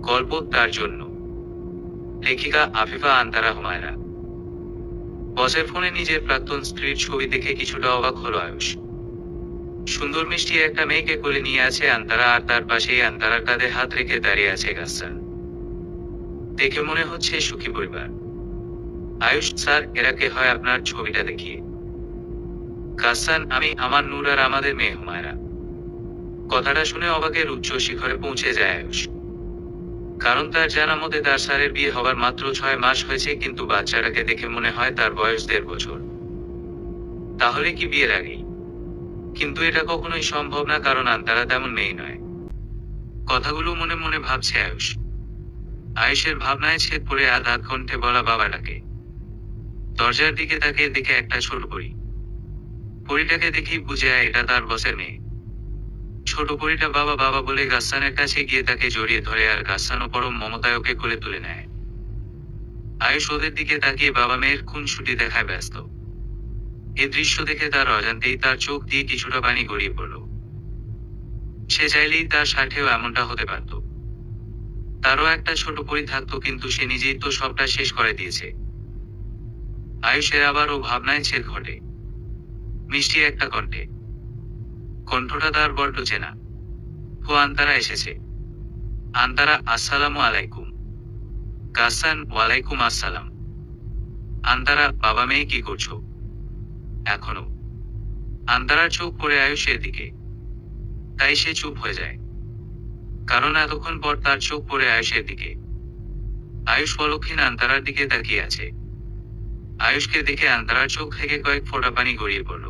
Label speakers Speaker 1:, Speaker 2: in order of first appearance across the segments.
Speaker 1: গল্প তার জন্য। লেখিকা আফিফা আন্তারা হুমায়রা। বসের ফোনে নিজের প্রাক্তন স্ত্রীর ছবি দেখে কিছুটা অবাক হলো আয়ুষ। সুন্দর মিষ্টি একটা মেয়েকে কোলে নিয়ে আছে আন্তারা, আর তার পাশেই আন্তারার কাঁধে হাত রেখে দাঁড়িয়ে আছে গাসসান। দেখে মনে হচ্ছে সুখী পরিবার। আয়ুষ স্যার, এরা কে হয় আপনার? ছবিটা দেখিয়ে। গাসসান: আমি, আমার নূর আর আমাদের মেয়ে হুমায়রা। কথাটা শুনে অবাকের উচ্চ শিখরে পৌঁছে যায় আয়ুষ। কারণ তার জানা মতে তার স্যারের বিয়ে হবার মাত্র 6 মাস হয়েছে, কিন্তু বাচ্চাটাকে দেখে মনে হয় তার বয়স 1.5 বছর। তাহলে কি বিয়ের আগেই? কিন্তু এটা কখনোই সম্ভব না, কারণ আন্তারা তেমন মেয়ে নয়। কথাগুলো মনে মনে ভাবছে আয়ুষ। আয়ুষের ভাবনায় ছেদ পড়ে আধ কণ্ঠে বলা বাবাটাকে। দরজার দিকে তাকিয়ে দেখে একটা ছোট পরী। পরীটাকে দেখেই বুঝে যায় এটা তার বসের মেয়ে। ছোট পরীটা বাবা বাবা বলে গাসসানের কাছে গিয়ে তাকে জড়িয়ে ধরে, আর গাসসানও পরম মমতায় ওকে কোলে তুলে নেয়। আয়ুষ ওদের দিকে তাকিয়ে বাবা মেয়ের খুনসুটি দেখায় ব্যস্ত। এ দৃশ্য দেখে তার অজান্তেই তার চোখ দিয়ে কিছুটা পানি গড়িয়ে পড়ল। সে চাইলেই তার সাথেও এমনটা হতে পারত। তারও একটা ছোট পরী থাকতো, কিন্তু সে নিজেই তো সবটা শেষ করে দিয়েছে। আয়ুষের আবারও ভাবনায় ছেদ ঘটে। মিষ্টি একটা কণ্ঠে। কণ্ঠটা তার বড্ড চেনা। ও আন্তারা এসেছে। আন্তারা: আসসালামু আলাইকুম। গাসসান: ওয়ালাইকুম আসসালাম। আন্তারা: বাবা মেয়ে কি করছো? এখনো। আন্তারার চোখ পড়ে আয়ুষের দিকে। তাই সে চুপ হয়ে যায়। কারণ এতক্ষণ পর তার চোখ পড়ে আয়ুষের দিকে। আয়ুষ পলক্ষীন আন্তারার দিকে তাকিয়ে আছে। আয়ুষকে দেখে আন্তারার চোখ থেকে কয়েক ফোঁটা পানি গড়িয়ে পড়ল।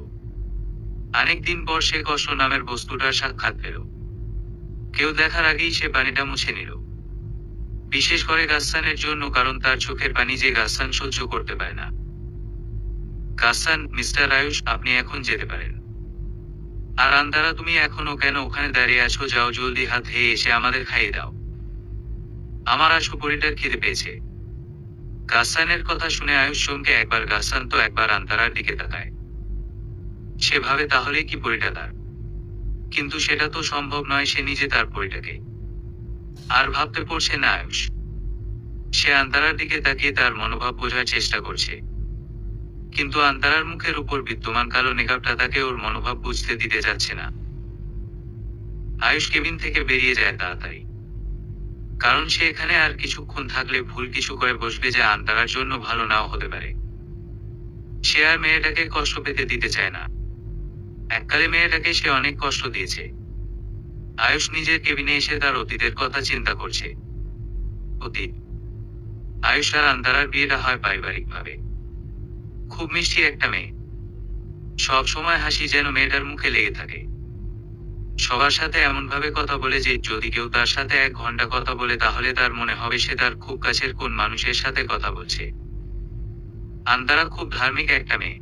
Speaker 1: অনেকদিন পর সে কষ্ট নামের বস্তুটার সাক্ষাৎ পেল। কেউ দেখার আগেই সে পানিটা মুছে নিল। বিশেষ করে গাসসানের জন্য, কারণ তার চোখের পানি যে গাসসান সহ্য করতে পারে না। গাসসান: মিস্টার আয়ুষ, আপনি এখন যেতে পারেন। আর আন্তারা, তুমি এখনো কেন ওখানে দাঁড়িয়ে আছো? যাও জলদি, হাত ধুয়ে এসে আমাদের খাইয়ে দাও। আমার আশুপরিটার খিদে পেয়েছে। গাসসানের কথা শুনে আয়ুষ চমকে একবার গাসসান তো একবার আন্তারার দিকে তাকায়। সে ভাবে তাহলে কি পরিটা তার? কিন্তু সেটা তো সম্ভব নয়, সে নিজে তার পরিটাকে। আর ভাবতে পারছে না আয়ুষ। সে আন্তারার দিকে তাকিয়ে তার মনোভাব বোঝার চেষ্টা করছে। কিন্তু আন্তারার মুখের উপর বিদ্যমান কালো নেকাবটা তাকে ওর মনোভাব বুঝতে দিতে যাচ্ছে না। আয়ুষ কেবিন থেকে বেরিয়ে যায় তাড়াতাড়ি। কারণ সে এখানে আর কিছুক্ষণ থাকলে ভুল কিছু করে বসবে, যা আন্তারার জন্য ভালো নাও হতে পারে। সে আর মেয়েটাকে কষ্ট পেতে দিতে চায় না। এককালে মেয়েটাকে সে অনেক কষ্ট দিয়েছে। আয়ুষ নিজের কেবিনে এসে তার অতীতের কথা চিন্তা করছে। অতীত। আয়ুষ আর আন্তারার বিয়েটা হয় পারিবারিকভাবে। খুব মিষ্টি একটা মেয়ে। সব সময় হাসি যেন মেয়েটার মুখে লেগে থাকে। সবার সাথে এমনভাবে কথা বলে যে যদি কেউ তার সাথে 1 ঘন্টা কথা বলে তাহলে তার মনে হবে সে তার খুব কাছের কোন মানুষের সাথে কথা বলছে। আন্তারা খুব ধার্মিক একটা মেয়ে।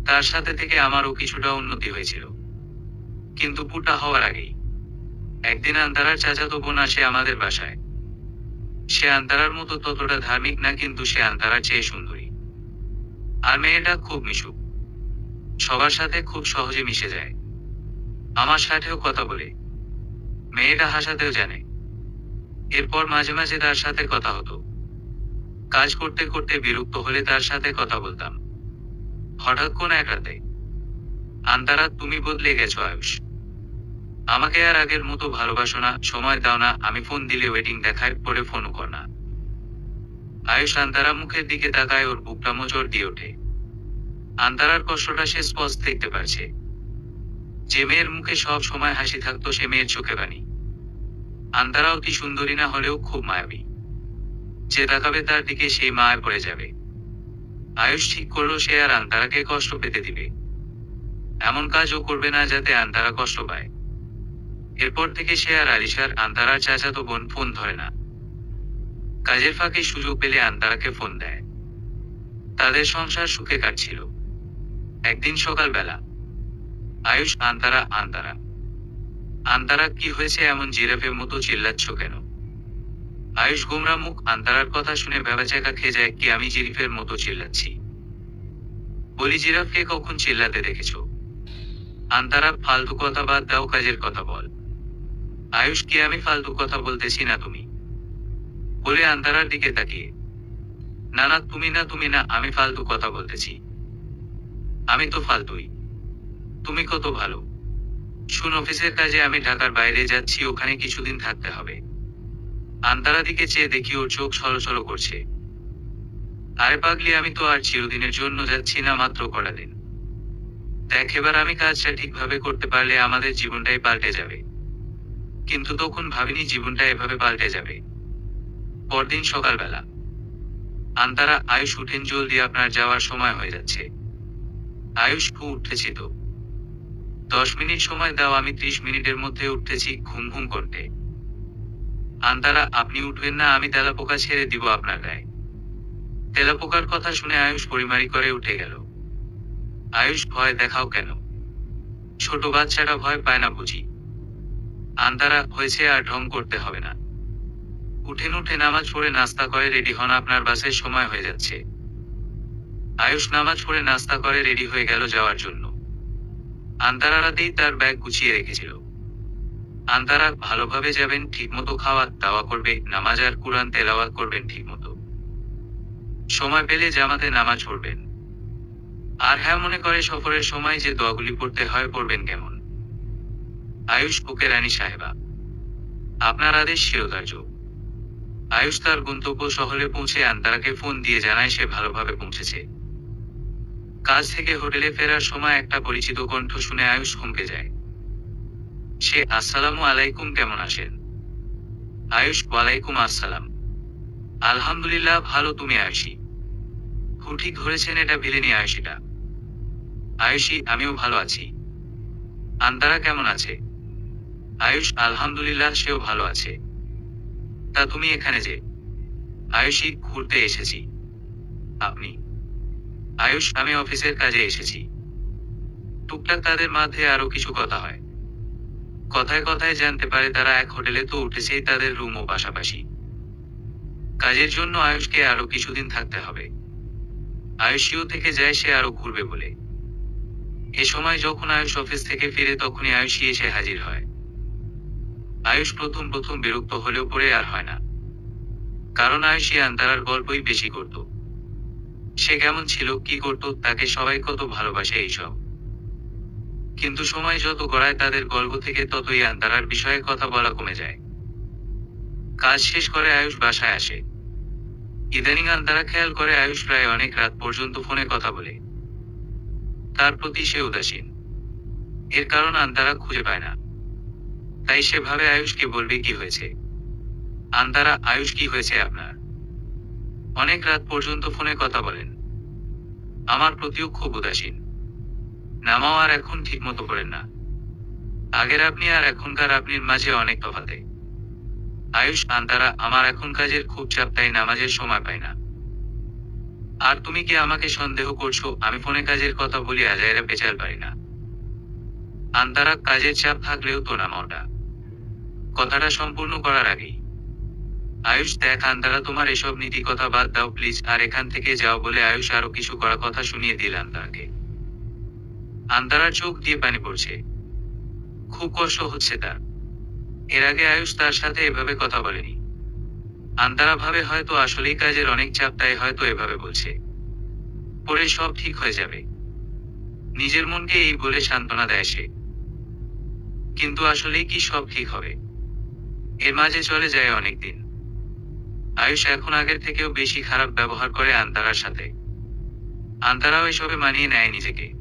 Speaker 1: তার সাথে থেকে আমারও কিছুটা উন্নতি হয়েছিল। কিন্তু পুটা হওয়ার আগেই একদিন আন্তারার চাচাতো বোন আসে আমাদের বাসায়। সে আন্তারার মতো ততটা ধার্মিক না, কিন্তু সে আন্তারার চেয়ে সুন্দরী। আর মেয়েটা খুব মিশুক। সবার সাথে খুব সহজে মিশে যায়। আমার সাথেও কথা বলে। মেয়েটা হাসাতেও জানে। এরপর মাঝে মাঝে তার সাথে কথা হতো। কাজ করতে করতে বিরক্ত হলে তার সাথে কথা বলতাম। হঠাৎ কোন এক রাতে: আন্তারা, তুমি বদলে গেছো আয়ুষ। আমাকে আর আগের মতো ভালোবাসো না, সময় দাও না, আমি ফোন দিলে ওয়েটিং দেখায়, পরে ফোনও কর না। আয়ুষ আন্তারা মুখের দিকে তাকায়, ওর বুকটা মোচড় দিয়ে ওঠে। আন্তারার কষ্টটা সে স্পষ্ট দেখতে পারছে। যে মেয়ের মুখে সব সময় হাসি থাকতো সে মেয়ের চোখে পানি। আন্তারা অতি সুন্দরী না হলেও খুব মায়াবী। যে তাকাবে তার দিকে সেই মায়ায় পড়ে যাবে। আয়ুষ ঠিক করলো সে আর আন্তারাকে কষ্ট পেতে দিবে। এমন কাজও করবে না যাতে আন্তারা কষ্ট পায়। এরপর থেকে সে আর আলিশার, আন্তারার চাচাতো বোন, ফোন ধরে না। কাজের ফাঁকে সুযোগ পেলে আন্তারাকে ফোন দেয়। তাদের সংসার সুখে কাটছিল। একদিন সকালবেলা: আয়ুষ। আন্তারা: আন্তারা। আন্তারা, কি হয়েছে? এমন জিরাফের মতো চিল্লাচ্ছ কেন? আয়ুষ গোমরা মুখ। আন্তারার কথা শুনে ভ্যাবাচ্যাকা খেয়ে যায়। কি আমি জিরাফের মতো চিল্লাচ্ছি? বলি, জিরাফকে কখন চিল্লাতে দেখেছো? আন্তারা: ফালতু কথা বাদ দাও, কাজের কথা বল। আয়ুষ: কি আমি ফালতু কথা বলতেছি না? তুমি বলে আন্তারার দিকে তাকিয়ে, না না তুমি না, আমি ফালতু কথা বলতেছি। আমি তো ফালতুই। তুমি কত ভালো। শুন, অফিসের কাজে আমি ঢাকার বাইরে যাচ্ছি, ওখানে কিছুদিন থাকতে হবে। আন্তারা দিকে চেয়ে দেখি ওর চোখ ছলছল করছে। আরে পাগলি, আমি তো আর চিরদিনের জন্য যাচ্ছি না, মাত্র কটা দিন। দেখ, এবার আমি কাজটা ঠিকভাবে করতে পারলে আমাদের জীবনটাই পাল্টে যাবে। কিন্তু তখন ভাবিনি জীবনটা এভাবে পাল্টে যাবে। পরদিন সকালবেলা, আন্তারা, আয়ুষ উঠেন জলদি, আপনার যাওয়ার সময় হয়ে যাচ্ছে। আয়ুষ, উঠতেছি তো। 10 মিনিট সময় দাও, আমি 30 মিনিটের মধ্যে উঠতেছি, ঘুম ঘুম করতে। আন্তারা, আপনি উঠবেন না, আমি তেলাপোকা ছেড়ে দিব আপনার গায়ে। তেলাপোকার কথা শুনে আয়ুষ পরিমারি করে উঠে গেল। আয়ুষ, ভয় দেখাও কেন? ছোট বাচ্চাটা ভয় পায় না বুঝি? আন্তারা, হয়েছে, আর ঢং করতে হবে না। উঠে নামাজ পড়ে নাস্তা করে রেডি হন, আপনার বাসের সময় হয়ে যাচ্ছে। আয়ুষ নামাজ পড়ে নাস্তা করে রেডি হয়ে গেল যাওয়ার জন্য। আন্তারা রাতেই তার ব্যাগ গুছিয়ে রেখেছিল। আন্তারা, ভালোভাবে যাবেন, ঠিকমতো খাওয়া দাওয়া করবে, নামাজ আর কুরআন তেলাওয়াত করবেন ঠিকমতো। সময় পেলে জামাতে নামাজ পড়বেন। আর হ্যাঁ, মনে করে সফরের সময় যে দোয়াগুলি পড়তে হয় পড়বেন কেমন। আয়ুষ, ওকে রানী সাহেবা, আপনার আদেশ শিরোধার্য। আয়ুষ তার গন্তব্য শহরে পৌঁছে আন্তারাকে ফোন দিয়ে জানায় সে ভালোভাবে পৌঁছেছে। কাজ থেকে হোটেলে ফেরার সময় একটা পরিচিত কণ্ঠ শুনে আয়ুষ থমকে যায়। সে, আসসালামু আলাইকুম, কেমন আছেন? আয়ুষ, ওয়ালাইকুম আসসালাম। আলহামদুলিল্লাহ ভালো, তুমি? আয়ুষী, ঠিক ধরেছেন, এটা ভিলেনি আয়ুষীটা। আয়ুষী, আমিও ভালো আছি। আন্তারা কেমন আছে? আয়ুষ, আলহামদুলিল্লাহ সেও ভালো আছে। তা তুমি এখানে যে? আয়ুষী, ঘুরতে এসেছি। আপনি? আয়ুষ, আমি অফিসের কাজে এসেছি। টুকটাক তাদের মধ্যে আরো কিছু কথা হয়। কথায় কথায় জানতে পারে তারা এক হোটেলে তো উঠেছেই, তাদের রুমও পাশাপাশি। কাজের জন্য আয়ুষকে আরো কিছুদিন থাকতে হবে। আয়ুষীও থেকে যায় সে আরো ঘুরবে বলে। এ সময় যখন আয়ুষ অফিস থেকে ফিরে তখনই আয়ুষী এসে হাজির হয়। আয়ুষ প্রথম প্রথম বিরক্ত হলেও পরে আর হয় না। কারণ আয়ুষী আন্তারার গল্পই বেশি করত। সে কেমন ছিল, কি করত, তাকে সবাই কত ভালোবাসে, এইসব। কিন্তু সময় যত গড়ায় তাদের গল্প থেকে ততই আন্তারার বিষয়ে কথা বলা কমে যায়। কাজ শেষ করে আয়ুষ বাসায় আসে। ইদানিং আন্তারা খেয়াল করে আয়ুষ প্রায় অনেক রাত পর্যন্ত ফোনে কথা বলে। তার প্রতি সে উদাসীন। এর কারণ আন্তারা খুঁজে পায় না। তাই সে ভাবে আয়ুষকে বলবে কি হয়েছে। আন্তারা, আয়ুষ, কি হয়েছে আপনার? অনেক রাত পর্যন্ত ফোনে কথা বলেন। আমার প্রতিও খুব উদাসীন। নামাও আর এখন ঠিক মতো করেন না। আগের আপনি আর এখনকার আপনির মাঝে অনেক তফাতে। আয়ুষ, আন্তারা, আমার এখন কাজের খুব চাপ, তাই নামাজের সময় পাই না। আর তুমি কি আমাকে সন্দেহ করছো আমি ফোনে কাজের কথা বলি আজাইরা বেচার পারি না? আন্তারা, কাজের চাপ থাকলেও তো নামাওটা। কথাটা সম্পূর্ণ করার আগেই। আয়ুষ, দেখ আন্তারা, তোমার এসব নীতি কথা বাদ দাও প্লিজ, আর এখান থেকে যাও বলে আয়ুষ আরো কিছু করা কথা শুনিয়ে দিল আন্তারাকে। আন্তারার চোখ দিয়ে পানি পড়ছে। খুব কষ্ট হচ্ছে তার। এর আগে আয়ুষ তার সাথে এভাবে কথা বলেনি। আন্তারা ভাবে হয়তো আসলেই কাজের অনেক চাপ, তাই হয়তো এভাবে বলছে। পরে সব ঠিক হয়ে যাবে। নিজের মনকে এই বলে সান্ত্বনা দেয় সে। কিন্তু আসলেই কি সব ঠিক হবে? এর মাঝে চলে যায় অনেকদিন। আয়ুষ এখন আগের থেকেও বেশি খারাপ ব্যবহার করে আন্তারার সাথে। আন্তারাও এসবে মানিয়ে নেয় নিজেকে।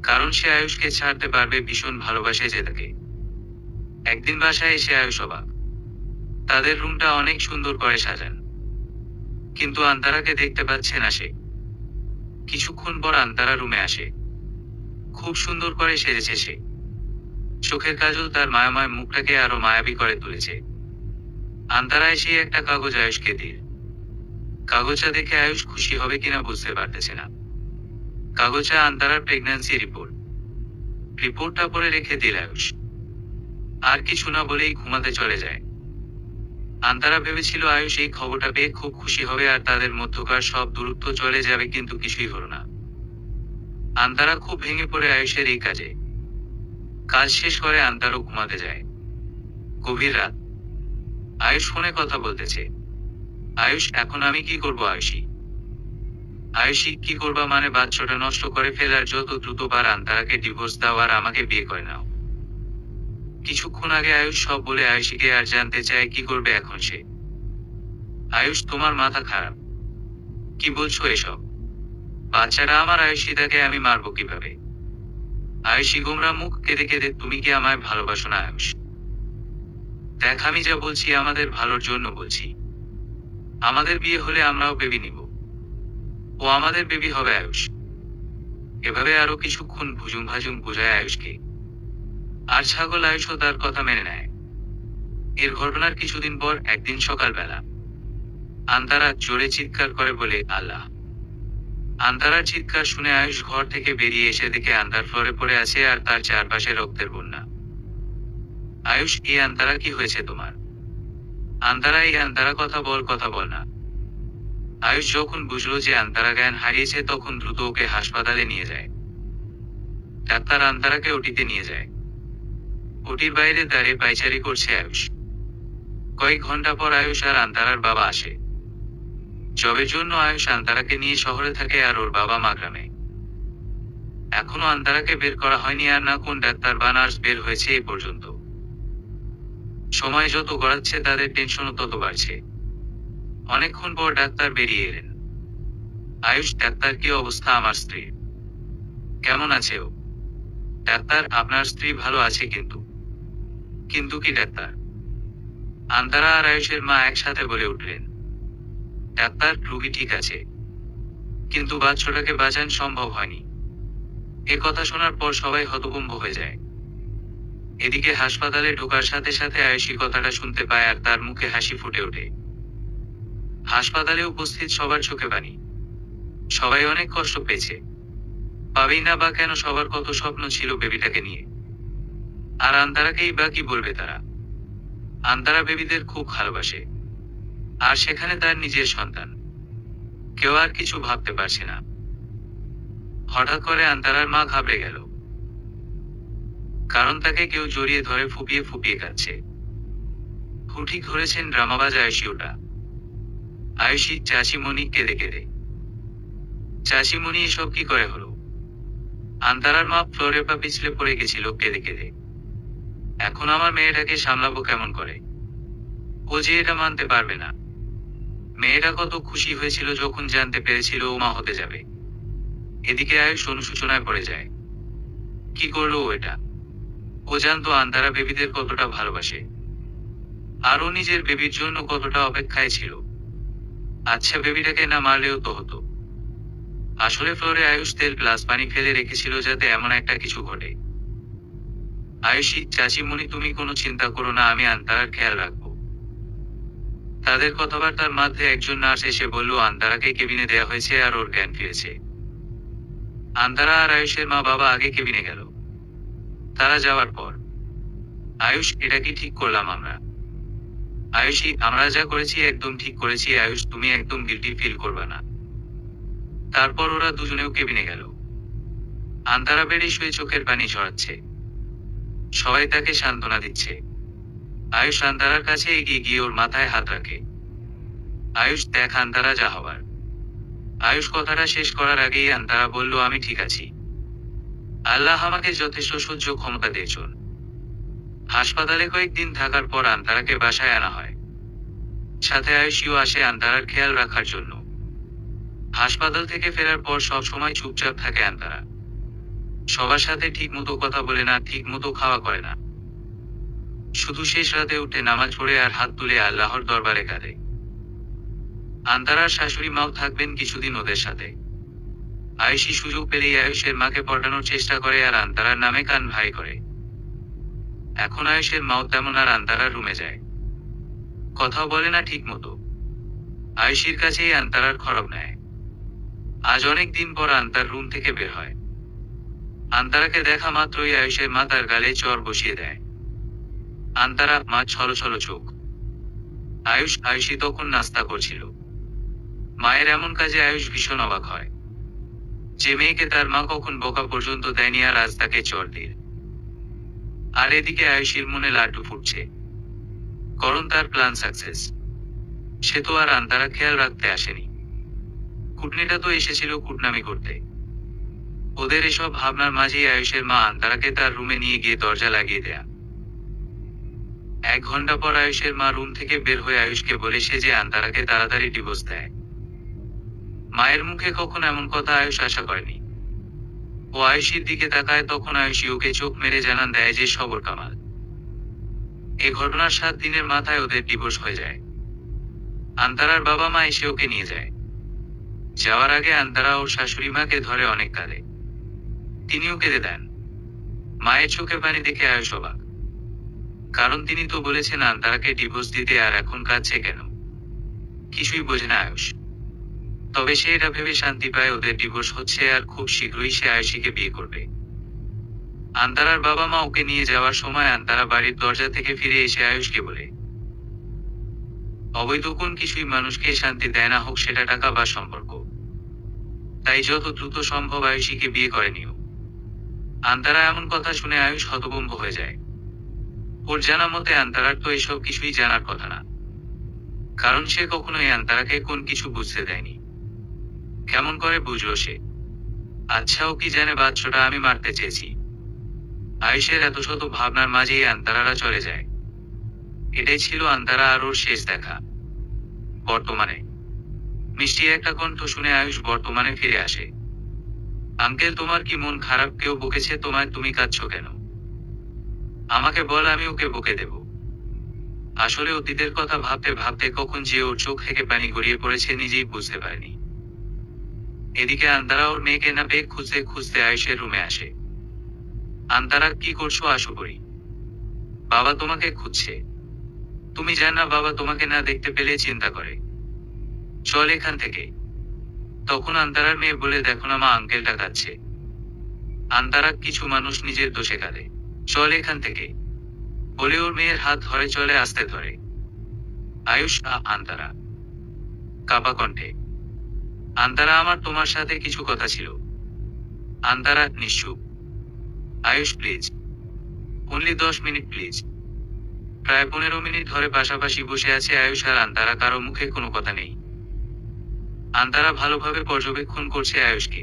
Speaker 1: কারণ সে আয়ুষকে ছাড়তে পারবে, ভীষণ ভালোবাসে যে তাকে। একদিন বাসায় এসে আয়ুষ অবাক। তাদের রুমটা অনেক সুন্দর করে সাজান। কিন্তু আন্তারাকে দেখতে পাচ্ছে না সে। কিছুক্ষণ পর আন্তারা রুমে আসে। খুব সুন্দর করে সেজেছে সে। চোখের কাজল তার মায়াময় মুখটাকে আরো মায়াবী করে তুলেছে। আন্তারা এসে একটা কাগজ আয়ুষকে দিল। কাগজটা দেখে আয়ুষ খুশি হবে কিনা বুঝতে পারতেছে না। কাগজটা আন্তারার প্রেগন্যান্সি রিপোর্ট। রিপোর্টটা পরে রেখে দিল আয়ুষ। আর কিছু না বলেই ঘুমাতে চলে যায়। আন্তারা ভেবেছিল আয়ুষ এই খবরটা পেয়ে খুব খুশি হবে আর তাদের মধ্যকার সব দূরত্ব চলে যাবে, কিন্তু কিছুই হলো না। আন্তারা খুব ভেঙে পড়ে আয়ুষের এই কাজে। কাজ শেষ করে আন্তারও ঘুমাতে যায়। গভীর রাত। আয়ুষ ফোনে কথা বলতেছে। আয়ুষ, এখন আমি কি করব আয়ুষী? আয়ুষী, কি করবা মানে বাচ্চাটা নষ্ট করে ফেলার, যত দ্রুত পার আন্তারাকে ডিভোর্স দাও আর আমাকে বিয়ে করে নাও। কিছুক্ষণ আগে আয়ুষ সব বলে আয়ুষীকে আর জানতে চায় কি করবে এখন সে। আয়ুষ, তোমার মাথা খারাপ? কি বলছো এসব? বাচ্চাটা আমার, আয়ুষীদাকে আমি মারবো কিভাবে? আয়ুষী গোমরা মুখ কেঁদে কেঁদে, তুমি কি আমায় ভালোবাসো না আয়ুষ? দেখ, আমি যা বলছি আমাদের ভালোর জন্য বলছি। আমাদের বিয়ে হলে আমরাও বেবি নিব। ও আমাদের বেবি হবে আয়ুষ। এভাবে আরো কিছুক্ষণ ভুজুম ভাজুম বোঝায় আয়ুষকে। আর ছাগল আয়ুষও তার কথা মেনে নেয়। এর ঘটনার কিছুদিন পর একদিন সকালবেলা আন্তারা জোরে চিৎকার করে বলে, আল্লাহ! আন্তারার চিৎকার শুনে আয়ুষ ঘর থেকে বেরিয়ে এসে দেখে আন্তার ফ্লোরে পড়ে আছে আর তার চারপাশে রক্তের বন্যা। আয়ুষ, এই আন্তারা, কি হয়েছে তোমার? আন্তারা, এই আন্তারা, কথা বল না। আয়ুষ যখন বুঝলো যে আন্তারা জ্ঞান হারিয়েছে তখন দ্রুত ওকে হাসপাতালে নিয়ে যায়। ডাক্তার আন্তারাকে ওটিতে নিয়ে যায়। ওটির বাইরে দাঁড়িয়ে পায়চারি করছে আয়ুষ। কয়েক ঘন্টা পর আয়ুষ আর আন্তারার বাবা আসে। জবের জন্য আয়ুষ আন্তারাকে নিয়ে শহরে থাকে আর ওর বাবা মা গ্রামে। এখনো আন্তারাকে বের করা হয়নি আর না কোন ডাক্তার বা নার্স বের হয়েছে এ পর্যন্ত। সময় যত গড়াচ্ছে তাদের টেনশনও তত বাড়ছে। অনেকক্ষণ পর ডাক্তার বেরিয়ে এলেন। আয়ুষ, ডাক্তার, কি অবস্থা আমার স্ত্রীর? কেমন আছে ও? ডাক্তার, আপনার স্ত্রী ভালো আছে কিন্তু। কিন্তু কি ডাক্তার? আন্তারা আর আয়ুষের মা একসাথে বলে উঠলেন। ডাক্তার, রোগী ঠিক আছে, কিন্তু বাচ্চাটাকে বাঁচানো সম্ভব হয়নি। এ কথা শোনার পর সবাই হতভম্ব হয়ে যায়। এদিকে হাসপাতালে ঢোকার সাথে সাথে আয়ুষী কথাটা শুনতে পায় আর তার মুখে হাসি ফুটে ওঠে। হাসপাতালে উপস্থিত সবার চোখে পানি। সবাই অনেক কষ্ট পেয়েছে। পাবেই না বা কেন, সবার কত স্বপ্ন ছিল বেবিটাকে নিয়ে। আর আন্তারাকেই বা কি বলবে তারা? আন্তারা বেবিদের খুব ভালোবাসে। আর সেখানে তার নিজের সন্তান। কেউ আর কিছু ভাবতে পারছে না। হঠাৎ করে আন্তারার মা ঘাবড়ে গেল। কারণ তাকে কেউ জড়িয়ে ধরে ফুপিয়ে ফুপিয়ে কাঁদছে। ঠিক ধরেছেন ড্রামাবাজ আয়ুষী ওটা। আয়ুষী, চাচিমণি কেঁদে কেঁদে। চাচিমণি, এসব কি করে হলো? আন্তারার মা ফ্লোরে পা পিছলে পড়ে গেছিল কেঁদে কেঁদে। এখন আমার মেয়েটাকে সামলাবো কেমন করে? ও যে এটা মানতে পারবে না। মেয়েটা কত খুশি হয়েছিল যখন জানতে পেরেছিল ও মা হতে যাবে। এদিকে আয়ুষ অনুশোচনায় পড়ে যায়। কি করলো ও এটা? ও জানতো আন্তারা বেবিদের কতটা ভালোবাসে। আর ও নিজের বেবির জন্য কতটা অপেক্ষায় ছিল। আচ্ছা, বেবিটাকে না মারলেও তো হতো। আসলে ফ্লোরে আয়ুষ তেল গ্লাস পানি ফেলে রেখেছিল যাতে এমন একটা কিছু ঘটে। আয়ুষী, চাচিমণি, তুমি কোনো চিন্তা করো না, আমি আন্তারার খেয়াল রাখবো। তাদের কথাবার্তার মধ্যে একজন নার্স এসে বলল আন্তারাকে কেবিনে দেয়া হয়েছে আর ওর জ্ঞান ফিরেছে। আন্তারা আর আয়ুষের মা বাবা আগে কেবিনে গেল। তারা যাওয়ার পর আয়ুষ, এটা কি ঠিক করলাম আমরা? আয়ুষী, আমরা যা করেছি একদম ঠিক করেছি আয়ুষ, তুমি একদম গিল্টি ফিল করবে না। তারপর ওরা দুজনেও কেবিনে গেল। আন্তারা বেডে শুয়ে চোখের পানি ঝরাচ্ছে। সবাই তাকে সান্ত্বনা দিচ্ছে। আয়ুষ আন্তারার কাছে এগিয়ে গিয়ে ওর মাথায় হাত রাখে। আয়ুষ, দেখ, আন্তারা যা হবার। আয়ুষ কথাটা শেষ করার আগেই আন্তারা বলল, আমি ঠিক আছি। আল্লাহ আমাকে যথেষ্ট সহ্য ক্ষমতা দিয়েছেন। হাসপাতালে কয়েকদিন থাকার পর আন্তারাকে বাসায় আনা হয়। সাথে আয়ুষীও আসে আন্তারার খেয়াল রাখার জন্য। হাসপাতাল থেকে ফেরার পর সব সময় চুপচাপ থাকে আন্তারা। সবার সাথে ঠিক মতো কথা বলে না, ঠিক মতো খাওয়া করে না। শুধু শেষ রাতে উঠে নামাজ পড়ে আর হাত তুলে আল্লাহর দরবারে কাঁদে। আন্তারার শাশুড়ি মাও থাকবেন কিছুদিন ওদের সাথে। আয়ুষী সুযোগ পেলেই আয়ুষের মাকে পটানোর চেষ্টা করে আর আন্তারার নামে কান ভাই করে। এখন আয়ুষের মাও তেমন আর আন্তারার রুমে যায়। কথাও বলে না ঠিক মতো। আয়ুষীর কাছেই আন্তারার খরব নেয়। আজ অনেক দিন পর আন্তার রুম থেকে বের হয়। আন্তারাকে দেখা মাত্রই আয়ুষের মা তার গালে চর বসিয়ে দেয়। আন্তারা, মা ছলো ছলো চোখ। আয়ুষী তখন নাস্তা করছিল। মায়ের এমন কাজে আয়ুষ ভীষণ অবাক হয়। যে মেয়েকে তার মা কখন বোকা পর্যন্ত দেয়নি আর আজ তাকে চর দিয়ে। আর এদিকে আয়ুষীর মনে লাড্ডু ফুটছে। কারণ তার প্ল্যান সাকসেস। সে তো আর আন্তারা খেয়াল রাখতে আসেনি। কুটনিটা তো এসেছিল কুটনামি করতে। ওদের এসব ভাবনার মাঝেই আয়ুষের মা আন্তারাকে তার রুমে নিয়ে গিয়ে দরজা লাগিয়ে দেয়া। 1 ঘন্টা পর আয়ুষের মা রুম থেকে বের হয়ে আয়ুষকে বলে সে যে আন্তারাকে তাড়াতাড়ি ডিভোর্স দেয়। মায়ের মুখে কখনো এমন কথা আয়ুষ আশা করেনি। ও আয়ুষীর দিকে তাকায়, তখন আয়ুষী ওকে চোখ মেরে জানান দেয় যে সবর কামাল। এ ঘটনার 7 দিনের মাথায় ওদের ডিভোর্স হয়ে যায়। আন্তারার বাবা মা এসে ওকে নিয়ে যায়। যাওয়ার আগে আন্তারা ওর শাশুড়ি মাকে ধরে অনেক কাঁদে। তিনিও কেঁদে দেন। মায়ের চোখে পানি দেখে আয়ুষ অবাক। কারণ তিনি তো বলেছেন আন্তারাকে ডিভোর্স দিতে, আর এখন কাঁদছে কেন? কিছুই বোঝে না আয়ুষ। তবে সে এটা ভেবে শান্তি পায় ওদের ডিভোর্স হচ্ছে আর খুব শীঘ্রই সে আয়ুষীকে বিয়ে করবে। আন্তারার বাবা মা ওকে নিয়ে যাওয়ার সময় আন্তারা বাড়ির দরজা থেকে ফিরে এসে আয়ুষকে বলে, অবৈধ কোন কিছুই মানুষকে শান্তি দেয় না, হোক সেটা টাকা বা সম্পর্ক। তাই যত দ্রুত সম্ভব আয়ুষীকে বিয়ে করে নিও। আন্তারা এমন কথা শুনে আয়ুষ হতভম্ব হয়ে যায়। ওর জানা মতে আন্তারার তো এসব কিছুই জানার কথা না। কারণ সে কখনোই আন্তারাকে কোন কিছু বুঝতে দেয়নি। কেমন করে বুঝলো সে? আচ্ছা, ও কি জানে বাচ্চাটা আমি মারতে চেয়েছি? আয়ুষের এত শত ভাবনার মাঝেই আন্তারারা চলে যায়। এটাই ছিল আন্তারা আর ওর শেষ দেখা। বর্তমানে মিষ্টি একটা কণ্ঠ শুনে আয়ুষ বর্তমানে ফিরে আসে। আঙ্কেল, তোমার কি মন খারাপ? কেউ বকেছে তোমায়? তুমি কাঁদছো কেন? আমাকে বল, আমি ওকে বকে দেব। আসলে অতীতের কথা ভাবতে ভাবতে কখন যে ওর চোখ থেকে পানি গড়িয়ে পড়েছে নিজেই বুঝতে পারেনি। এদিকে আন্তারা ওর মেয়েকে না পেয়ে খুঁজতে খুঁজতে আয়ুষের রুমে আসে। আন্তারা, কি করছো? আসো করি। বাবা তোমাকে খুঁজছে। তুমি জান না বাবা তোমাকে না দেখতে পেলে চিন্তা করে। চল এখান থেকে। তখন আন্তারার মেয়ে বলে, দেখো না মা, আঙ্কেলটা কাঁদছে। আন্তারা, কিছু মানুষ নিজের দোষে কাঁদে। চল এখান থেকে বলে ওর মেয়ের হাত ধরে চলে আসতে ধরে। আয়ুষ, আন্তারা কাপা কণ্ঠে, আন্তারা আমার তোমার সাথে কিছু কথা ছিল। আন্তারা নিশ্চুপ। Ayush, please, only 10 minute please. প্রায় 15 মিনিট ধরে পাশাপাশি বসে আছে আয়ুষ আর আন্তারা, কারো মুখে কোনো কথা নেই। আন্তারা ভালোভাবে পর্যবেক্ষণ করছে আয়ুষকে।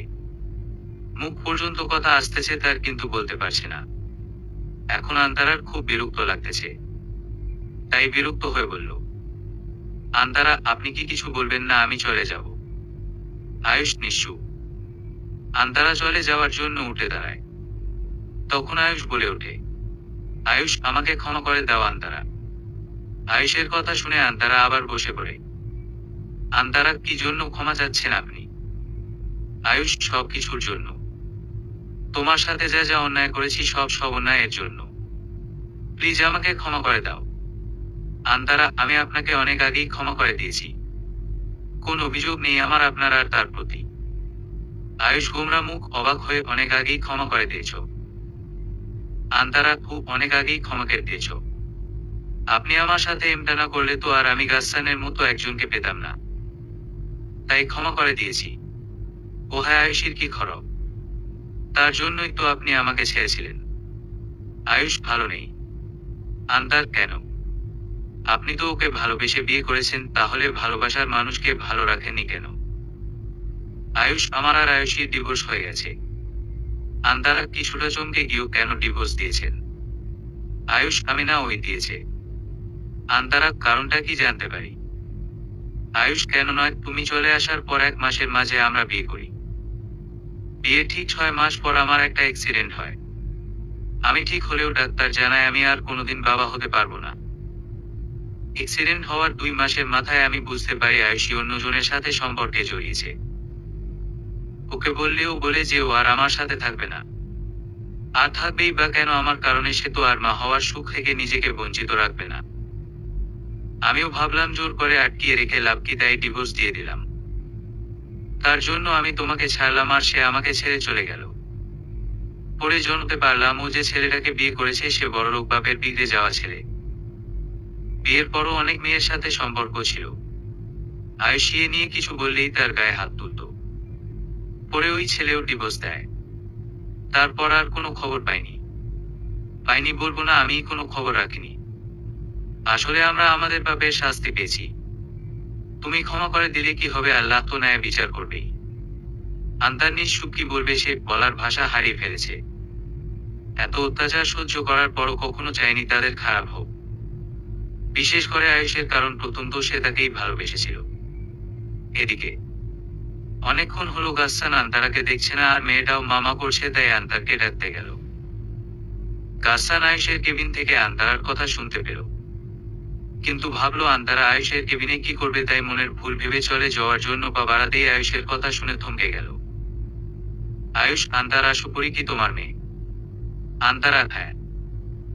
Speaker 1: মুখ পর্যন্ত কথা আসতেছে তার, কিন্তু বলতে পারছে না। এখন আন্তারার খুব বিরক্ত লাগতেছে। তাই বিরক্ত হয়ে বলল, আন্তারা, আপনি কি কিছু বলবেন না? আমি চলে যাব। আয়ুষ নিশ্চুপ। আন্তারা চলে যাওয়ার জন্য উঠে দাঁড়ায়। তখন আয়ুষ বলে ওঠে, আয়ুষ, আমাকে ক্ষমা করে দাও আন্তারা। আয়ুষের কথা শুনে আন্তারা আবার বসে পড়ে। আন্তারা, কি জন্য ক্ষমা চাচ্ছেন আপনি? আয়ুষ, সব কিছুর জন্য। তোমার সাথে যা যা অন্যায় করেছি সব অন্যায়ের জন্য। প্লিজ আমাকে ক্ষমা করে দাও। আন্তারা, আমি আপনাকে অনেক আগেই ক্ষমা করে দিয়েছি। কোন অভিযোগ নেই আমার আপনার আর তার প্রতি। আয়ুষ গোমরা মুখ, অবাক হয়ে, অনেক আগেই ক্ষমা করে দিয়েছ? আন্তারা, খুব অনেক আগেই ক্ষমা করে দিয়েছ। আপনি আমার সাথে এমটা না করলে তো আর আমি গাসসানের মতো একজনকে পেতাম না। তাই ক্ষমা করে দিয়েছি। ও হ্যাঁ, আয়ুষীর কি খরব? তার জন্যই তো আপনি আমাকে ছেড়েছিলেন। আয়ুষ ভালো নেই। আন্তার, কেন? আপনি তো ওকে ভালোবেসে বিয়ে করেছেন, তাহলে ভালোবাসার মানুষকে ভালো রাখেননি কেন? আয়ুষ, আমার আর আয়ুষীর ডিভোর্স হয়ে গেছে। আন্তারা কিছুটা চমকে গিয়েও, কেন ডিভোর্স দিয়েছেন? আয়ুষ, আমি না, ওই দিয়েছে। আন্তারা, কারণটা কি জানতে পারি? আয়ুষ, কেন নয়, তুমি চলে আসার পর 1 মাসের মাঝে আমরা বিয়ে করি। বিয়ে ঠিক 6 মাস পর আমার একটা অ্যাক্সিডেন্ট হয়। আমি ঠিক হলেও ডাক্তার জানায় আমি আর কোনোদিন বাবা হতে পারবো না। অ্যাক্সিডেন্ট হওয়ার 2 মাসের মাথায় আমি বুঝতে পারি আয়ুষী অন্যজনের সাথে সম্পর্কে জড়িয়েছে। ওকে বললেও বলে যে ও আর আমার সাথে থাকবে না। আর থাকবেই বা কেন আমার কারণে? সে তো আর মা হওয়ার সুখ থেকে নিজেকে বঞ্চিত রাখবে না। আমিও ভাবলাম জোর করে আটকিয়ে রেখে লাভ কি, তাই ডিভোর্স দিয়ে দিলাম। তার জন্য আমি তোমাকে ছাড়লাম আর সে আমাকে ছেড়ে চলে গেল। পরে জানতে পারলাম ও যে ছেলেটাকে বিয়ে করেছে সে বড়লোক বাপের বিগড়ে যাওয়া ছেলে। বিয়ের পরও অনেক মেয়ের সাথে সম্পর্ক ছিল। আয়ুষী এ নিয়ে কিছু বললেই তার গায়ে হাত তুলত। পরে ওই ছেলেও ডিভোর্স দেয়। তারপর আর কোনো খবর পাইনি বলবো না, আমি কোনো খবর রাখিনি। আসলে আমরা আমাদের পাপের শাস্তি পেয়েছি। তুমি ক্ষমা করে দিলে কি হবে, আল্লাহ তো ন্যায় বিচার করবেই। আন্তার নিঃসুপ কি বলবে, সে বলার ভাষা হারিয়ে ফেলেছে। এত অত্যাচার সহ্য করার পরও কখনো চায়নি তাদের খারাপ হোক, বিশেষ করে আয়ুষের, কারণ প্রথম তো সে তাকেই ভালোবেসেছিল। এদিকে অনেকক্ষণ হলো গাসসান আন্তারাকে দেখছে না, আর মেয়েটাও মামা করছে, তাই আন্তারকে ডাকতে গেল। গাসসান আয়ুষের কেবিন থেকে আন্তারার কথা শুনতে পেল, কিন্তু ভাবলো আন্তারা আয়ুষের কেবিনে কি করবে, তাই মনের ভুল ভেবে চলে যাওয়ার জন্য পা বাড়াতেই আয়ুষের কথা শুনে থমকে গেল। আয়ুষ, আন্তারা সুপুরি কি তোমার মেয়ে? আন্তারা: হ্যাঁ।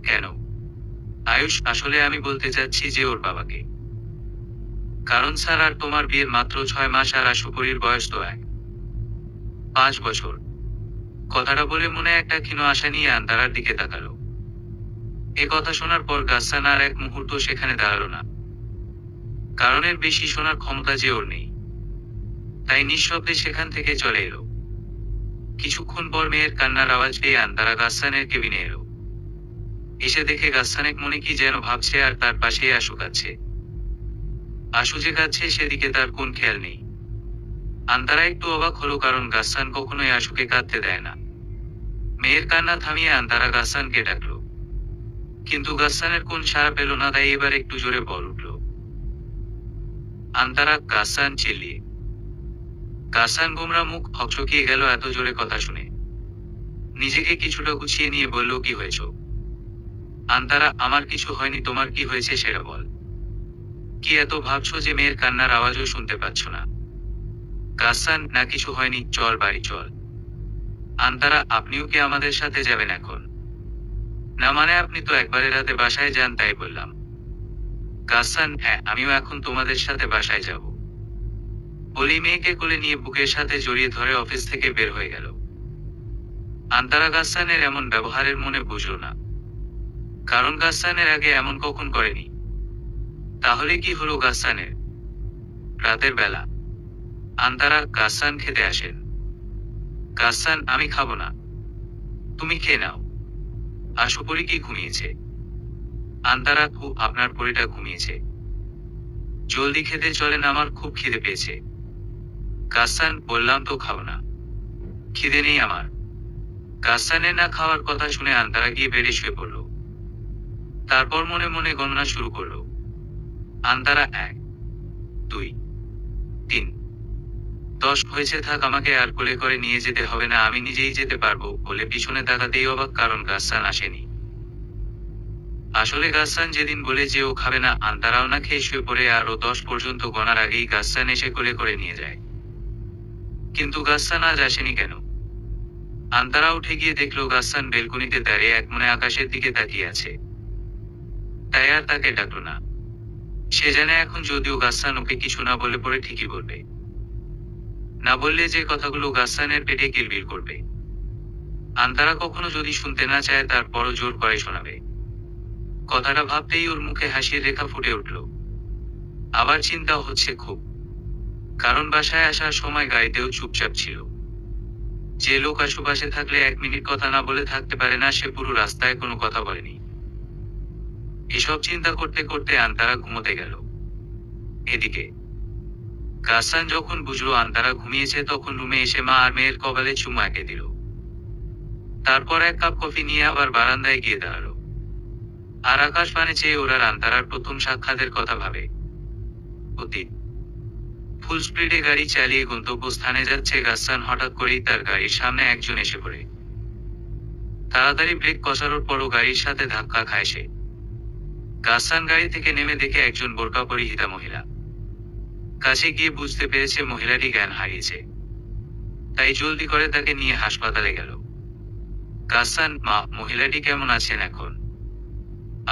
Speaker 1: কেন? আয়ুষ: আসলে আমি বলতে চাচ্ছি যে ওর বাবাকে। কারণ স্যার, আর তোমার বিয়ের মাত্র 6 মাস, আর আশুপুরির বয়স তো 5 বছর। কথাটা বলে মনে একটা ক্ষীণ আশা নিয়ে আন্তারার দিকে তাকালো। এ কথা শোনার পর গাসসান আর এক মুহূর্ত সেখানে দাঁড়ালো না, কারণ এর বেশি শোনার ক্ষমতা যে ওর নেই। তাই নিঃশব্দে সেখান থেকে চলে এলো। কিছুক্ষণ পর মেয়ের কান্নার আওয়াজ পেয়ে আন্তারা গাসসানের কেবিনে এলো। এসে দেখে গাসসানের মনে কি যেন ভাবছে, আর তার পাশেই আশু কাঁদছে। আশু যে কাঁদছে সেদিকে তার কোন খেয়াল নেই। আন্তারা একটু অবাক হলো, কারণ গাসসান কখনোই আশুকে কাঁদতে দেয় না। মেয়ের কান্না থামিয়ে আন্তারা গাসসানকে ডাকলো, কিন্তু গাসসানের কোন সাড়া পেল না, তাই এবার একটু জোরে বল উঠল, আন্তারা। গাসসান চিল্লিয়ে। গাসসান গোমরা মুখ হকচকিয়ে গেল এত জোরে কথা শুনে। নিজেকে কিছুটা গুছিয়ে নিয়ে বলল, কি হয়েছ? আন্তারা: আমার কিছু হয়নি, তোমার কি হয়েছে সেটা বল। কি এত ভাবছো যে মেয়ের কান্নার আওয়াজও শুনতে পাচ্ছ না? গাসসান: না কিছু হয়নি, চল বাড়ি চল। আন্তারা: আপনিও কি আমাদের সাথে যাবেন এখন? না মানে আপনি তো একবারে রাতে বাসায় যান, তাই বললাম। গাসসান: হ্যাঁ, আমিও এখন তোমাদের সাথে বাসায় যাব। বলি মেয়েকে কোলে নিয়ে বুকের সাথে জড়িয়ে ধরে অফিস থেকে বের হয়ে গেল। আন্তারা গাসসানের এমন ব্যবহারের মনে বুঝল না, কারণ গাসসানের আগে এমন কখন করেনি। তাহলে কি হলো গাসসানের? রাতের বেলা আন্তারা: গাসসান খেতে আসেন। গাসসান: আমি খাবো না, তুমি খেয়ে নাও। আশুপুরি কি ঘুমিয়েছে? আন্তারা: আপনার পরিটা ঘুমিয়েছে। জলদি খেতে চলেন, আমার খুব খিদে পেয়েছে। গাসসান: বললাম তো খাবো না, খিদে নেই আমার। গাসসানের না খাওয়ার কথা শুনে আন্তারা গিয়ে বেডে শুয়ে পড়ল। তারপর মনে মনে গণনা শুরু করলো। আন্তারা: 1, 2, 3, 10 হয়েছে, থাক, আমাকে আর কোলে করে নিয়ে যেতে হবে না, আমি নিজেই যেতে পারবো বলে পিছনে তাকাতেই অবাক, কারণ গাসসান আসেনি। আসলে গাসসান যেদিন বলে যে ও খাবে না, আন্তারাও না খেয়ে শুয়ে পড়ে, আর ও 10 পর্যন্ত গণার আগেই গাসসান এসে কোলে করে নিয়ে যায়। কিন্তু গাসসান আজ আসেনি কেন? আন্তারা উঠে গিয়ে দেখলো গাসসান বেলকনিতে দাঁড়িয়ে একমনে আকাশের দিকে তাকিয়ে আছে। তাই আর তাকে ডাকলো না। সে জানে এখন যদিও গাসসান ওকে কিছু না বলে পরে ঠিকই বলবে, না বললে যে কথাগুলো গাসসানের পেটে কিলবিল করবে। আন্তারা কখনো যদি শুনতে না চায়, তারপরও জোর করে শোনাবে। কথাটা ভাবতেই ওর মুখে হাসির রেখা ফুটে উঠল। আবার চিন্তাও হচ্ছে খুব, কারণ বাসায় আসার সময় গাড়িতেও চুপচাপ ছিল। যে লোক আশেপাশে থাকলে 1 মিনিট কথা না বলে থাকতে পারে না, সে পুরো রাস্তায় কোনো কথা বলেনি। এসব চিন্তা করতে করতে আন্তারা ঘুমোতে গেল। এদিকে গাসসান যখন বুঝলো আন্তারা ঘুমিয়েছে, তখন রুমে এসে মা আর মেয়ের কপালে চুমু এঁকে দিল। তারপর 1 কাপ কফি নিয়ে আবার বারান্দায় গিয়ে দাঁড়ালো। আর আকাশ পানে চেয়ে ওরা আন্তারার প্রথম সাক্ষাতের কথা ভাবে। অতীত। ফুল স্পিডে গাড়ি চালিয়ে গন্তব্যস্থানে যাচ্ছে গাসসান, হঠাৎ করেই তার গাড়ির সামনে একজন এসে পড়ে। তাড়াতাড়ি ব্রেক কষানোর পরও গাড়ির সাথে ধাক্কা খায় সে। গাসসান গাড়ি থেকে নেমে দেখে একজন বোরকা পরিহিতা মহিলা। কাছে গিয়ে বুঝতে পেরেছে মহিলাটি জ্ঞান হারিয়েছে, তাই জলদি করে তাকে নিয়ে হাসপাতালে গেল। গাসসান: মা, মহিলাটি কেমন আছেন এখন?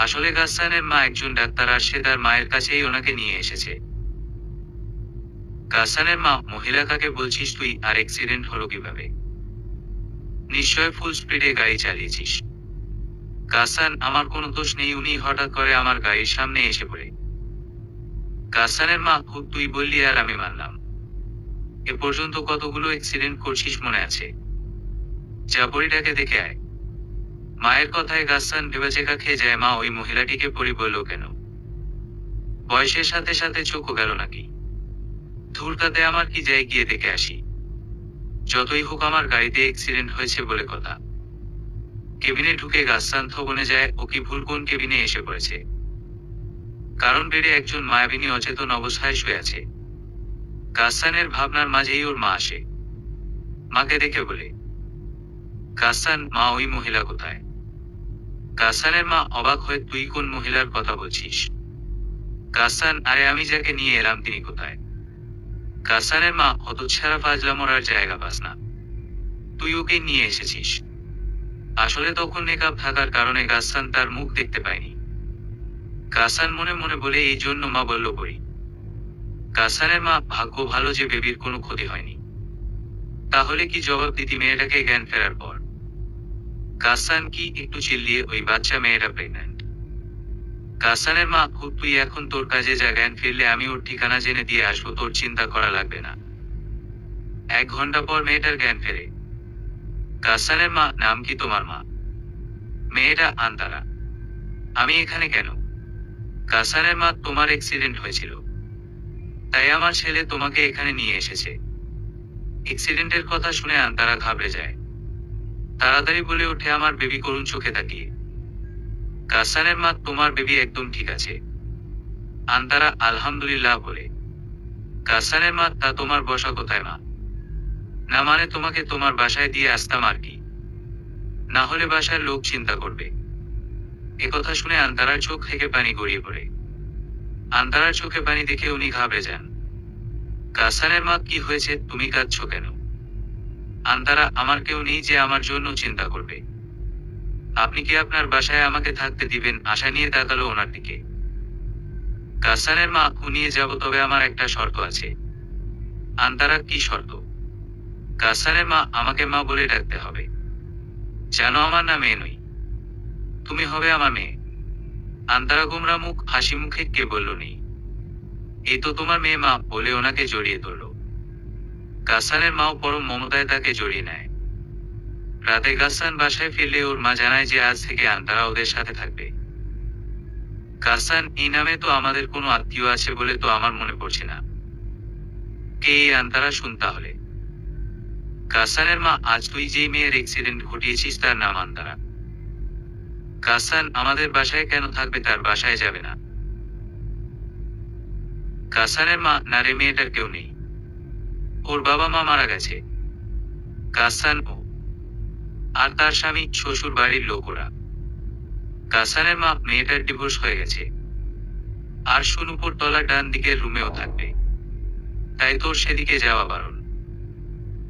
Speaker 1: আসলে গাসসানের মা একজন ডাক্তার, আর সে তার মায়ের কাছেই ওনাকে নিয়ে এসেছে। গাসসানের মা: মহিলা কাকে বলছিস তুই, আর অ্যাক্সিডেন্ট হলো কিভাবে? নিশ্চয় ফুল স্পিডে গাড়ি চালিয়েছিস। গাসসান: আমার কোনো দোষ নেই, উনি হঠাৎ করে আমার গাড়ির সামনে এসে পড়ে। গাসসানের মা: তুই বললি আর আমি মানলাম। এ পর্যন্ত কতগুলো অ্যাক্সিডেন্ট করছিস মনে আছে? যা পরিটাকে দেখে আয়। মায়ের কথায় গাসসান ভেবাচেকা খেয়ে যায়। মা: ওই মহিলাটিকে পরি বলল কেন? বয়সের সাথে সাথে চোখও গেল নাকি? ধুরতাতে আমার কি যাই, গিয়ে দেখে আসি। যতই হোক আমার গাড়িতে অ্যাক্সিডেন্ট হয়েছে বলে কথা। কেবিনে ঢুকে গাসসান থবনে যায়, ও কি ভুল কোন কেবিনে এসে পড়েছে। কারণ বেডে একজন মায়াবিনী অচেতন অবস্থায় শুয়ে আছে। গাসসানের ভাবনার মাঝেই ওর মা আসে। মাকে দেখে বলে, গাসসান, মা ওই মহিলা কোথায়? গাসসানের মা অবাক হয়ে, তুই কোন মহিলার কথা বলছিস? গাসসান, আরে আমি যাকে নিয়ে এলাম তিনি কোথায়? গাসসানের মা, হতচ্ছাড়া ফাজলামোর আর জায়গা পাস না, তুই ওকে নিয়ে এসেছিস। আসলে তখন নেকাব থাকার কারণে গাসসান তার মুখ দেখতে পায়নি। গাসসান মনে মনে বলে, এই জন্য মা বলল করি। গাসসানের মা, ভাগ্য ভালো যে বেবির কোনো ক্ষতি হয়নি। তাহলে কি জবাব দিতি মেয়েটাকে জ্ঞান ফেরার পর? গাসসান কি একটু চিল্লিয়ে, ওই বাচ্চা মেয়েটা প্রেগন্যান্ট। গাসসানের মা, খুব তুই এখন তোর কাজে যা, জ্ঞান ফিরলে আমি ওর ঠিকানা জেনে দিয়ে আসবো, তোর চিন্তা করা লাগবে না। 1 ঘন্টা পর মেয়েটার জ্ঞান ফেরে। গাসসানের মা, নাম কি তোমার মা? মেয়েটা, আন্তারা। আমি এখানে কেন? গাসসানের মা, তোমার অ্যাক্সিডেন্ট হয়েছিল, তাই আমার ছেলে তোমাকে এখানে নিয়ে এসেছে। অ্যাক্সিডেন্টের কথা শুনে আন্তারা ঘাবড়ে যায়। তাড়াতাড়ি বলে ওঠে, আমার বেবি, করুণ চোখে তাকিয়ে। গাসসানের মা, তোমার বেবি একদম ঠিক আছে। আন্তারা আলহামদুলিল্লাহ বলে। গাসসানের মা, তা তোমার বসা কোথায় মা? না মানে তোমাকে তোমার বাসায় দিয়ে আসতাম আর কি, না হলে বাসার লোক চিন্তা করবে। একথা শুনে আন্তারার চোখ থেকে পানি গড়িয়ে পড়ে। আন্তারার চোখে পানি দেখে উনি ঘাবড়ে যান। গাসসানের মা, কি হয়েছে, তুমি কাঁদছো কেন? আন্তারা, আমার কেউ নেই যে আমার জন্য চিন্তা করবে। আপনি কি আপনার বাসায় আমাকে থাকতে দিবেন? আশা নিয়ে তাকালো ওনার দিকে। গাসসানের মা, নিয়ে যাব, তবে আমার একটা শর্ত আছে। আন্তারা, কি শর্ত? গাসসানের মা, আমাকে মা বলে ডাকতে হবে। জানো আমার না মেয়ে নই, তুমি হবে আমার মেয়ে। আন্তারা গোমরা মুখ হাসি মুখে, কে বলল নেই? এই তো তোমার মেয়ে মা, বলে ওনাকে জড়িয়ে ধরল। গাসসানের মাও পরম মমতায় তাকে জড়িয়ে নেয়। রাতে গাসসান বাসায় ফিরলে ওর মা জানায় যে আজ থেকে আন্তারা ওদের সাথে থাকবে। গাসসান, এই নামে তো আমাদের কোনো আত্মীয় আছে বলে তো আমার মনে পড়ছে না। কে এই আন্তারা? শুন তাহলে। গাসসানের মা, আজ তুই যেই মেয়ের অ্যাক্সিডেন্ট ঘটিয়েছিস তার নাম আন্তারা। গাসসান, আমাদের বাসায় কেন থাকবে? তার বাসায় যাবে না। গাসসানের মা, না রে, মেয়েটার কেউ নেই, ওর বাবা মা মারা গেছে। গাসসান, ও আর তার স্বামী, শ্বশুর বাড়ির লোক ওরা। গাসসানের মা, মেয়েটার ডিভোর্স হয়ে গেছে। আর শুন, উপর তলা ডান দিকের রুমেও থাকবে, তাই তোর সেদিকে যাওয়া বারণ।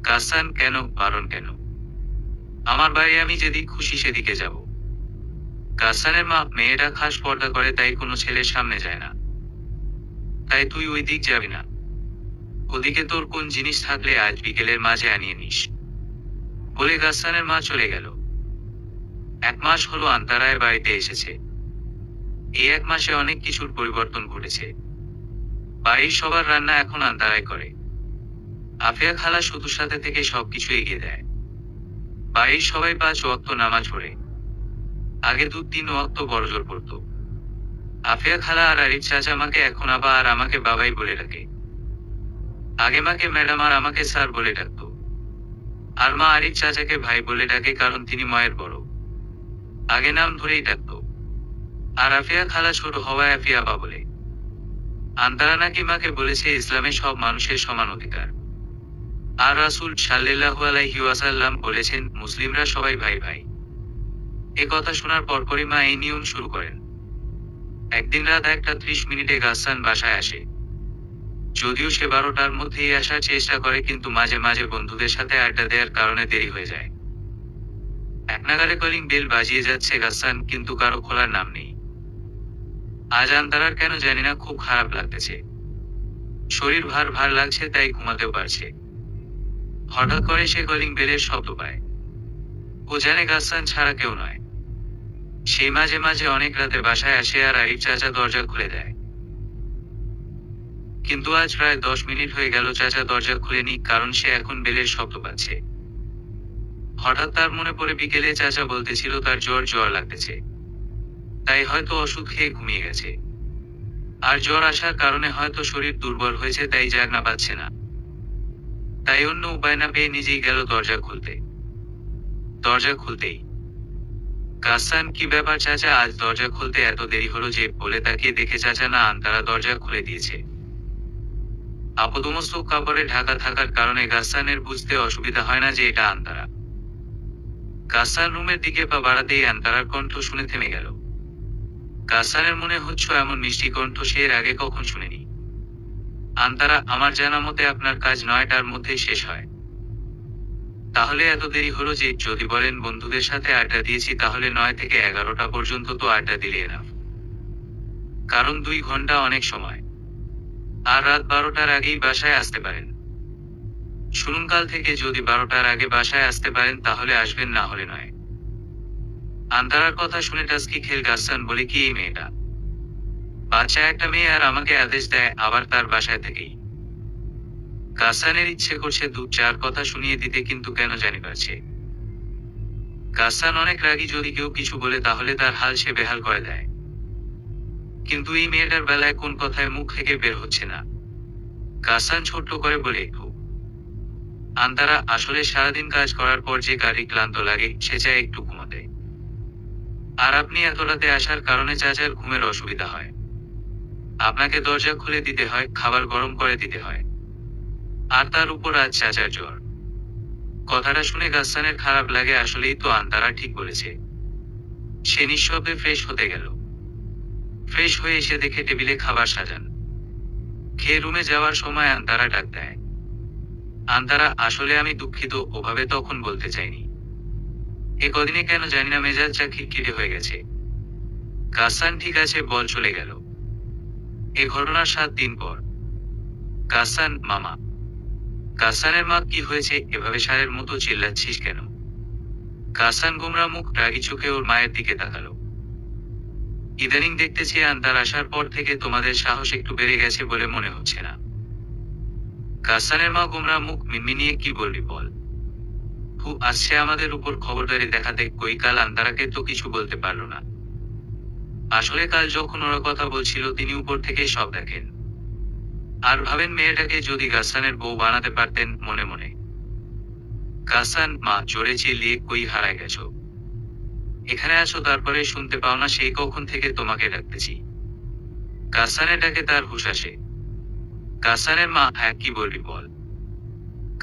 Speaker 1: গাসসান, কেন বারণ কেন? আমার বাড়ি, আমি যেদিক খুশি সেদিকে যাব। গাসসানের মা, মেয়েটা খাস পর্দা করে, তাই কোনো ছেলের সামনে যায় না, তাই তুই ওই দিক যাবি না। ওদিকে তোর কোন জিনিস থাকলে আজ বিকেলের মাঝে আনিয়ে নিস, বলে গাসসানের মা চলে গেল। 1 মাস হলো আন্তারায় বাড়িতে এসেছে। এই 1 মাসে অনেক কিছুর পরিবর্তন ঘটেছে। বাড়ির সবার রান্না এখন আন্তারায় করে। আফিয়া খালা শুধু সাথে থেকে সবকিছু এগিয়ে দেয়। বাড়ির সবাই 5 ওয়াক্ত নামাজ পড়ে। আগে 2-3 ওয়াক্ত বড়জোর পড়তো। আফিয়া খালা আর আরিফ চাচা মাকে এখন আবা আর আমাকে বাবাই বলে ডাকে। আগে মাকে ম্যাডাম আর আমাকে স্যার বলে ডাকতো। আর মা আরিফ চাচাকে ভাই বলে ডাকে, কারণ তিনি মায়ের বড়। আগে নাম ধরেই ডাকতো। আর আফিয়া খালা ছোট হওয়ায় আফিয়া আপা বলে। আন্তারা নাকি মাকে বলেছে ইসলামে সব মানুষের সমান অধিকার। আর রাসূল সাল্লাল্লাহু আলাইহি ওয়াসাল্লাম বলেছেন, মুসলিমরা সবাই ভাই ভাই। এ কথা শোনার পরপরই মা এই নিয়ম শুরু করেন। একদিন রাত 1:30 গাসসান বাসায় আসে। যদিও সে 12টার মধ্যেই আসার চেষ্টা করে, কিন্তু মাঝে মাঝে বন্ধুদের সাথে আড্ডা দেওয়ার কারণে দেরি হয়ে যায়। একনাগাড়ে কলিং বেল বাজিয়ে যাচ্ছে গাসসান, কিন্তু কারো খোলার নাম নেই। আজ আন্তারার কেন জানি না খুব খারাপ লাগতেছে। শরীর ভার ভার লাগছে, তাই ঘুমাতেও পারছে। হঠাৎ করে সে কলিং বেলের শব্দ পায়। ও জানে গাসসান ছাড়া কেউ নয়। সেই মাঝে মাঝে অনেক রাতে বাসায় আসে আর আরিফ চাচা দরজা খুলে দেয়। কিন্তু আজ প্রায় 10 মিনিট হয়ে গেল চাচা দরজা খুলেনি, কারণ সে এখন বেলের শব্দ পাচ্ছে। হঠাৎ তার মনে পড়ে বিকেলে চাচা বলতেছিল তার জ্বর লাগতেছে, তাই হয়তো ওষুধ খেয়ে ঘুমিয়ে গেছে। আর জ্বর আসার কারণে হয়তো শরীর দুর্বল হয়েছে, তাই জাগনা পাচ্ছে না। তাই অন্য উপায় না পেয়ে নিজেই গেল দরজা খুলতে। দরজা খুলতেই গাসসান, কি ব্যাপার চাচা, আজ দরজা খুলতে এত দেরি হলো যে? বলে তাকিয়ে দেখে চাচা না আন্তারা দরজা খুলে দিয়েছে। আপাদমস্তক কাপড়ে ঢাকা থাকার কারণে গাসসানের বুঝতে অসুবিধা হয় না যে এটা আন্তারা। গাসসান রুমের দিকে পা বাড়াতেই আন্তারার কণ্ঠ শুনে থেমে গেল। গাসসানের মনে হচ্ছে এমন মিষ্টি কণ্ঠ সে এর আগে কখন শুনেনি। আন্তারা, আমার জানা মতে আপনার কাজ 9টার মধ্যেই শেষ হয়। তাহলে এত দেরি হলো যে? যদি বলেন বন্ধুদের সাথে আড্ডা দিয়েছি, তাহলে 9 থেকে 11টা পর্যন্ত তো আড্ডা দিলে না, কারণ 2 ঘন্টা অনেক সময়। আর রাত 12টার আগেই বাসায় আসতে পারেন। শুনুন, কাল থেকে যদি 12টার আগে বাসায় আসতে পারেন তাহলে আসবেন, না হলে নয়। আন্তারার কথা শুনে টাস্কি খেল গাসসান বলে, কি এই মেয়েটা? বাচ্চা একটা মেয়ে, আর আমাকে আদেশ দেয়, আবার তার বাসায় থেকেই। গাসসানের ইচ্ছে করছে 2-4 কথা শুনিয়ে দিতে, কিন্তু কেন জানি পারছে। গাসসান অনেক রাগী, যদি কেউ কিছু বলে তাহলে তার হাল সে বেহাল করে দেয়। কিন্তু এই মেয়েটার বেলায় কোন কথায় মুখ থেকে বের হচ্ছে না। গাসসান ছোট্ট করে বলে, আন্তারা, আসলে সারাদিন কাজ করার পর যে গাড়ি ক্লান্ত লাগে, সে চায় একটু ঘুমাতে। আর আপনি এত রাতে আসার কারণে চাচার ঘুমের অসুবিধা হয়। আপনাকে দরজা খুলে দিতে হয়, খাবার গরম করে দিতে হয়। আর তার উপর আজ চাচার জ্বর। কথাটা শুনে গাসসানের খারাপ লাগে, আসলেই তো আন্তারা ঠিক বলেছে। সে নিঃশব্দে ফ্রেশ হতে গেল। ফ্রেশ হয়ে এসে দেখে টেবিলে খাবার সাজান। খেয়ে রুমে যাওয়ার সময় আন্তারা ডাক দেয়। আন্তারা, আসলে আমি দুঃখিত, ওভাবে তখন বলতে চাইনি। এ কদিনে কেন জানি না মেজাজটা খিটখিটে হয়ে গেছে। গাসসান, ঠিক আছে বল, চলে গেল। এ ঘটনার 7 দিন পর। গাসসান, মামা। গাসসানের মা, কি হয়েছে? এভাবে ষাঁড়ের মতো চিল্লাচ্ছিস কেন? গাসসান গোমরা মুখ রাগী চোখে ওর মায়ের দিকে তাকালো। ইদানিং দেখতেছি আন্তার আসার পর থেকে তোমাদের সাহস একটু বেড়ে গেছে বলে মনে হচ্ছে না। গাসসানের মা গোমরা মুখ মিনমিনিয়ে, কি বলবি বল। আসছে আমাদের উপর খবরদারি দেখাতে, কই কাল আন্তারাকে তো কিছু বলতে পারলো না। আসলে কাল যখন ওরা কথা বলছিল তিনি উপর থেকেই সব দেখেন। আর ভাবেন মেয়েটাকে যদি গাসসানের বউ বানাতে পারতেন, মনে মনে। গাসসান, মা জোরে চিল্লিয়ে, কই হারায় গেছো? এখানে আছো, তারপরে শুনতে পাও না সেই কখন থেকে তোমাকে ডাকতেছি? গাসসানের ডাকে তার হুঁশ আসে। গাসসানের মা, হ্যাঁ কি বলবি বল।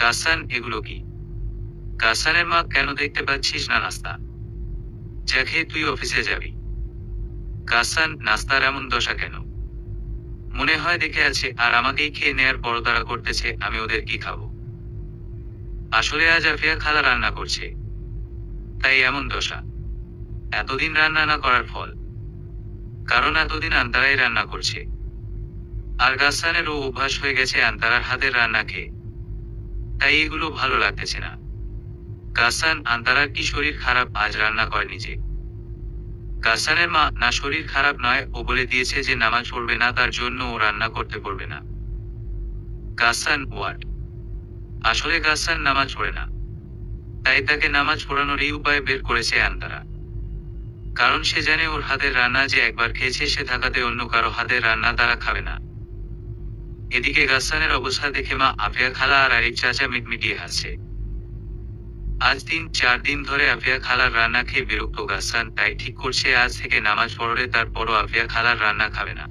Speaker 1: গাসসান, এগুলো কি? গাসসানের মা, কেন দেখতে পাচ্ছিস না নাস্তা? যা খেয়ে তুই অফিসে যাবি। গাসসান, নাস্তার এমন দশা কেন? মনে হয় দেখে আছে, আর আমাকেই খেয়ে নেয়ার পরতারা করতেছে, আমি ওদের কি খাবো? আসলে আজ আফিয়া খালা রান্না করছে, তাই এমন দশা। এতদিন রান্না না করার ফল। কারণ এতদিন আন্তারাই রান্না করছে। আর গাসসানেরও অভ্যাস হয়ে গেছে আন্তারার হাতের রান্না খেয়ে, তাই এগুলো ভালো লাগতেছে না। গাসসান, আন্তারার কি শরীর খারাপ, আজ রান্না করেনি যে? গাসসানের মা, না শরীর খারাপ নয়, ও বলে দিয়েছে যে নামাজ পড়বে না, তার জন্য ও রান্না করতে পারবে না। গাসসান, হোয়াট? আসলে গাসসান নামাজ পড়ে না, তাই তাকে নামাজ পড়ানোর এই উপায় বের করেছে আন্তারা। কারণ সে জানে ওর হাতের রান্না যে একবার খেয়েছে, সে থাকাতে অন্য কারো হাতের রান্না তারা খাবে না। এদিকে গাসসানের অবস্থা দেখে মা আফিয়া খালা আর আরিফ চাচা মিটমিটিয়ে হাসছে। আজ 3-4 দিন ধরে আফিয়া খালার রান্না খেয়ে বিরক্ত গাসসান, তাই ঠিক করছে আজ থেকে নামাজ পড়লে তারপরও আফিয়া খালার রান্না খাবে না।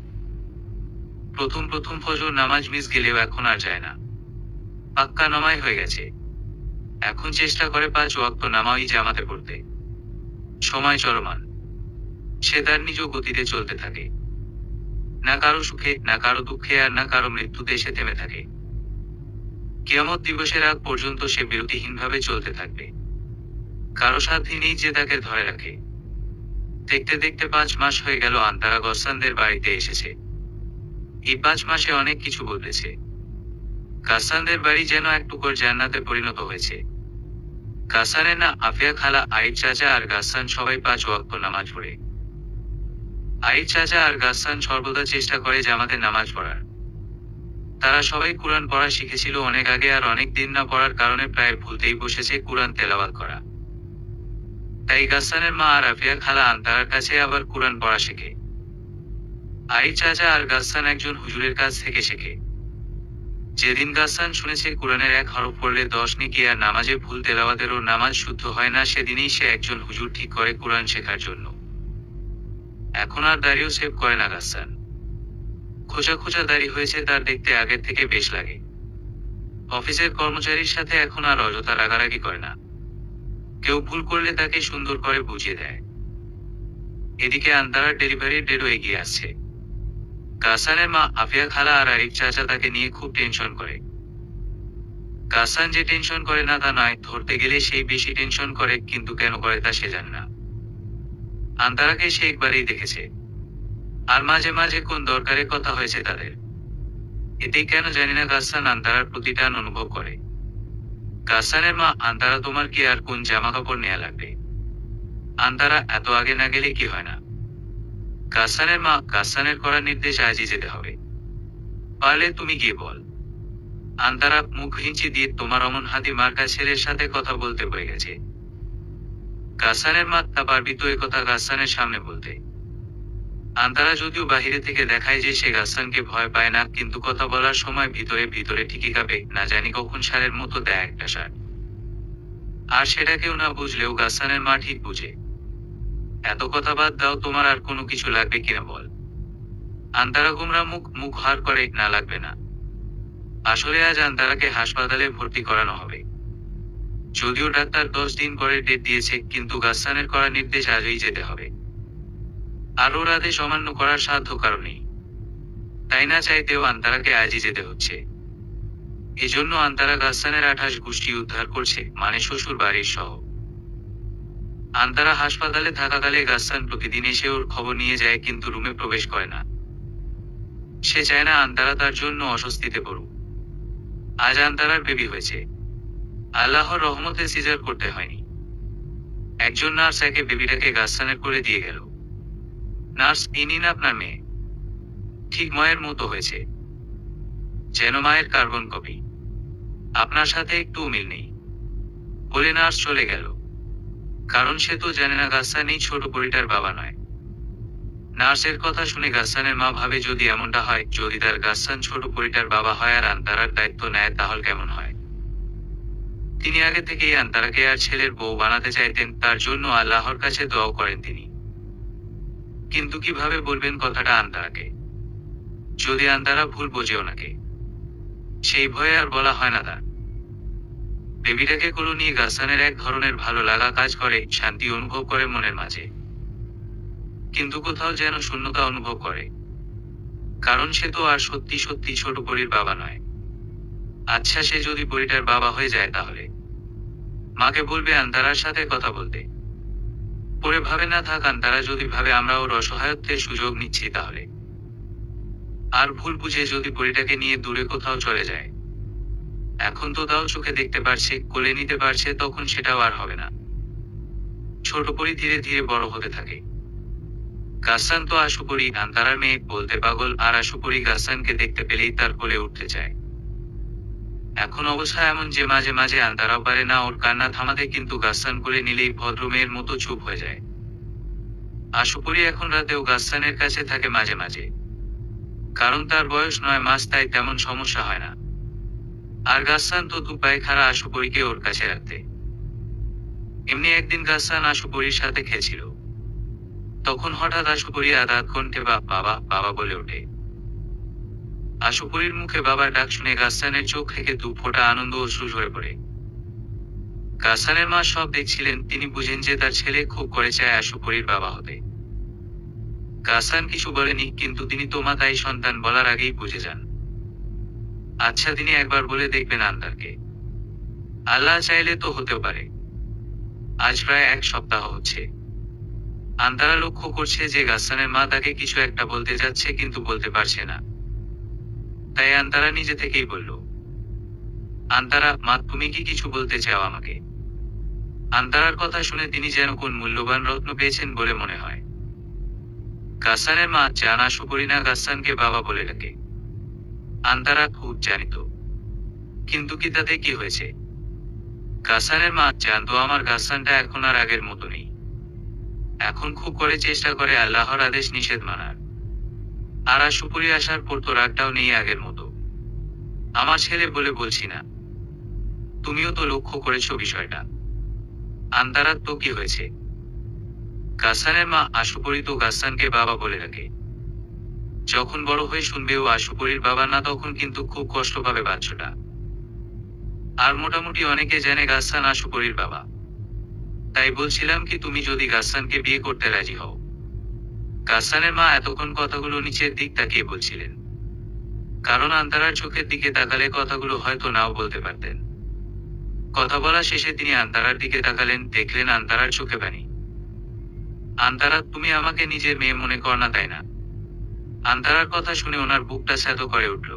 Speaker 1: প্রথম প্রথম ফজর নামাজ মিস গেলেও এখন আর যায় না, পাক্কা নামাজ হয়ে গেছে। এখন চেষ্টা করে 5 ওয়াক্ত নামাজই জামাতে পড়তে। সময় চলমান, সে তার নিজ গতিতে চলতে থাকে। না কারো সুখে, না কারো দুঃখে, আর না কারো মৃত্যুতে সে থেমে থাকে। কিয়ামত দিবসের আগ পর্যন্ত সে বিরতিহীনভাবে চলতে থাকবে। কারো সাধ্যি নেই যে তাকে ধরে রাখে। দেখতে দেখতে 5 মাস হয়ে গেল আন্তারা গাসসানদের বাড়িতে এসেছে। এই 5 মাসে অনেক কিছু বদলেছে। গাসসানদের বাড়ি যেন এক টুকর জান্নাতে পরিণত হয়েছে। গাসসানের না আফিয়া খালা, আরিফ চাচা আর গাসসান সবাই 5 ওয়াক্ত নামাজ পড়ে। আরিফ চাচা আর গাসসান সর্বদা চেষ্টা করে জামাতে নামাজ পড়ার। তারা সবাই কুরআন পড়া শিখেছিল অনেক আগে, আর অনেক দিন না পড়ার কারণে প্রায় ভুলতেই বসেছে কুরআন তেলাওয়াত করা। তাই গাসসানের মা আর আফিয়া খালা আন্তারার কাছে আবার কুরআন পড়া শেখে। আরিফ চাচা আর গাসসান একজন হুজুরের কাছ থেকে শেখে। যেদিন গাসসান শুনেছে কোরআনের এক হরফ পড়লে 10 নেকি আর নামাজে ভুল তেলাওয়াতেরও নামাজ শুদ্ধ হয় না, সেদিনই সে একজন হুজুর ঠিক করে কোরআন শেখার জন্য। এখন আর দাড়িও সেভ করে না গাসসান। খোঁচা খোঁচা দাড়ি হয়েছে তার, দেখতে আগের থেকে বেশ লাগে। অফিসের কর্মচারীর সাথে এখন আর অযথা রাগারাগি করে না। কেউ ভুল করলে তাকে সুন্দর করে বুঝিয়ে দেয়। এদিকে আন্তারার ডেলিভারির ডেটও এগিয়ে আসছে। গাসানের মা আফিয়া খালা আর আরিফ চাচা তাকে নিয়ে খুব টেনশন করে। গাসান যে টেনশন করে না তা নয়, ধরতে গেলে সেই বেশি টেনশন করে, কিন্তু কেন করে তা সে জানে না। আন্তারাকে সে একবারই দেখেছে, আর মাঝে মাঝে কোন দরকারে কথা হয়েছে তাদের। এতেই কেন জানি না গাসান আন্তারার প্রতি টান অনুভব করে। গাসানের মা, আন্তারা তোমার কি আর কোন জামা কাপড় নেওয়া লাগবে? আন্তারা, এত আগে না গেলে কি হয় না? গাসানের মা, গাসানের করা নির্দেশ আজই যেতে হবে। পারলে তুমি গিয়ে বল। আন্তারা মুখ হিঞ্চি দিয়ে, তোমার অমন হাতি মার্কা ছেলের সাথে কথা বলতে হয়ে গেছে। গাসানের মা, তা পারবি তো একথা গাসানের সামনে বলতে? আন্তারা যদিও বাহিরে থেকে দেখায় যে সে গাসানকে ভয় পায় না, কিন্তু কথা বলার সময় ভিতরে ভিতরে ঠিকই কাঁপে, না জানি কখন সারের মতো দেয় একটা সার। আর সেটা কেউ না বুঝলেও গাসানের মা ঠিক বুঝে। এত কথা বাদ দাও, তোমার আর কোনো কিছু লাগবে কিনা বল। আন্তারা গুমরা মুখ মুখ হার করে, না লাগবে না। আসলে আজ আন্তারাকে হাসপাতালে ভর্তি করানো হবে। যদিও ডাক্তার 10 দিন পরে ডেট দিয়েছে, কিন্তু গাসসানের করা নির্দেশ আজই যেতে হবে। আর ওর আদেশ অমান্য করার সাধ্য কারণেই, তাই না চাইতেও আন্তারাকে আজই যেতে হচ্ছে। এজন্য আন্তারা গাসসানের 28 গোষ্ঠী উদ্ধার করছে, মানে শ্বশুর বাড়ির সহ। আন্তারা হাসপাতালে থাকাকালে গাসসান প্রতিদিন এসে ওর খবর নিয়ে যায়, কিন্তু রুমে প্রবেশ করে না। সে চায় না আন্তারা তার জন্য অস্বস্তিতে পড়ুক। আজ আন্তারার বেবি হয়েছে। আল্লাহর রহমতে সিজার করতে হয়নি। একজন নার্স একে বেবিটাকে গাসসানের করে দিয়ে গেল। নার্স, এই নিন আপনার মেয়ে। ঠিক মায়ের মতো হয়েছে, যেন মায়ের কার্বন কপি। আপনার সাথে একটু মিল নেই, বলে নার্স চলে গেল। কারণ সে তো জানে না গাসসান এই ছোট পরিটার বাবা নয়। নার্সের কথা শুনে গাসসানের মা ভাবে, যদি এমনটা হয়, যদি তার গাসসান ছোট পরিটার বাবা হয় আর আন্তারার দায়িত্ব নেয়, তাহলে কেমন হয়। তিনি আগে থেকেই আন্তারাকে আর ছেলের বউ বানাতে চাইতেন, তার জন্য আল্লাহর কাছে দোয়া করেন তিনি। কিন্তু কিভাবে বলবেন কথাটা আন্তারাকে? যদি আন্তারা ভুল বোঝে ওনাকে, সেই ভয়ে আর বলা হয় না তার। বেবিটাকে কোলে নিয়ে গাসসানের এক ধরনের ভালো লাগা কাজ করে, শান্তি অনুভব করে মনের মাঝে। কিন্তু কোথাও যেন শূন্যতা অনুভব করে। কারণ সে তো আর সত্যি সত্যি ছোট পরীর বাবা নয়। আচ্ছা, সে যদি পরীটার বাবা হয়ে যায়, তাহলে মাকে বলবে আন্তারার সাথে কথা বলতে। পরে ভাবে, না থাক, আন্তারা যদি ভাবে আমরা ওর অসহায়ত্বের সুযোগ নিচ্ছি, তাহলে। আর ভুল বুঝে যদি পরীটাকে নিয়ে দূরে কোথাও চলে যায়। এখন তো তাও চোখে দেখতে পারছে, কোলে নিতে পারছে, তখন সেটাও আর হবে না। ছোট পরী ধীরে ধীরে বড় হতে থাকে। গাসসান তো আশুপরী, আন্তারার মেয়ে, বলতে পাগল, আর আশুপরী গাসসানকে দেখতে পেলেই তার কোলে উঠতে চায়। এখন অবস্থা এমন যে মাঝে মাঝে আন্তারাও পারে না ওর কান্না থামাতে, কিন্তু গাসসান কোলে নিলেই ভদ্র মেয়ের মতো চুপ হয়ে যায়। আশুপরী এখন রাতেও গাসসানের কাছে থাকে মাঝে মাঝে। কারণ তার বয়স 9 মাস, তাই তেমন সমস্যা হয় না। আর গাসসান তো 2 পায়ে খাড়া আশুপরীকে ওর কাছে রাখতে। এমনি একদিন গাসসান আশুপরীর সাথে খেলছিল। তখন হঠাৎ আশুপরী আদাত কণ্ঠে বাবা বাবা বলে ওঠে। আশুপরীর মুখে বাবার ডাক শুনে গাসসানের চোখ থেকে 2 ফোঁটা আনন্দ অশ্রু ঝরে পড়ে। গাসসানের মা সব দেখছিলেন, তিনি বুঝেন যে তার ছেলে খুব করে চায় আশুপরীর বাবা হতে। গাসসান কিছু বলেনি, কিন্তু তিনি তো মা, তাই সন্তান বলার আগেই বুঝে যান। আচ্ছা, তিনি একবার বলে দেখবেন আন্তারকে। আল্লাহ চাইলে তো হতেও পারে। আজ প্রায় 1 সপ্তাহ হচ্ছে। আন্তারা লক্ষ্য করছে যে গাসসানের মা তাকে কিছু একটা বলতে যাচ্ছে, কিন্তু বলতে পারছে না। তাই আন্তারা নিজে থেকেই বলল, আন্তারা, মা, তুমি কি কিছু বলতে চাও আমাকে? আন্তারার কথা শুনে তিনি যেন কোন মূল্যবান রত্ন পেয়েছেন বলে মনে হয়। গাসসানের মা, জান আশুপরী না গাসসানকে বাবা বলে ডাকে। আন্তারা, খুব জানিত, কিন্তু কি তাতে কি হয়েছে? গাসসানের মা, জানতো আমার গাসসানটা এখন আর আগের মতো নেই। এখন খুব করে চেষ্টা করে আল্লাহর আদেশ নিষেধ মানার। আর আশুপুরি আসার পর তো রাগটাও নেই আগের মতো। আমার ছেলে বলে বলছি না, তুমিও তো লক্ষ্য করেছো বিষয়টা। আন্তারার তো কি হয়েছে? গাসানের মা আশুপুরি তো গাসানকে বাবা বলে ডাকে। যখন বড় হয়ে শুনবে ও আশুপুরির বাবা না, তখন কিন্তু খুব কষ্ট পাবে বাচ্চাটা। আর মোটামুটি অনেকে জানে গাসান আশুপুরির বাবা। তাই বলছিলাম কি, তুমি যদি গাসানকে বিয়ে করতে রাজি হও। গাসানের মা এতক্ষণ কথাগুলো নিচের দিক তাকিয়ে বলছিলেন, কারণ আন্তারার চোখের দিকে তাকালে কথাগুলো হয়তো নাও বলতে পারতেন। কথা বলা শেষে তিনি আন্তারার দিকে তাকালেন, দেখলেন আন্তারার চোখে পানি। আন্তারা, তুমি আমাকে নিজের মেয়ে মনে কর না, তাই না? আন্তারার কথা শুনে ওনার বুকটা স্যাঁতো করে উঠল।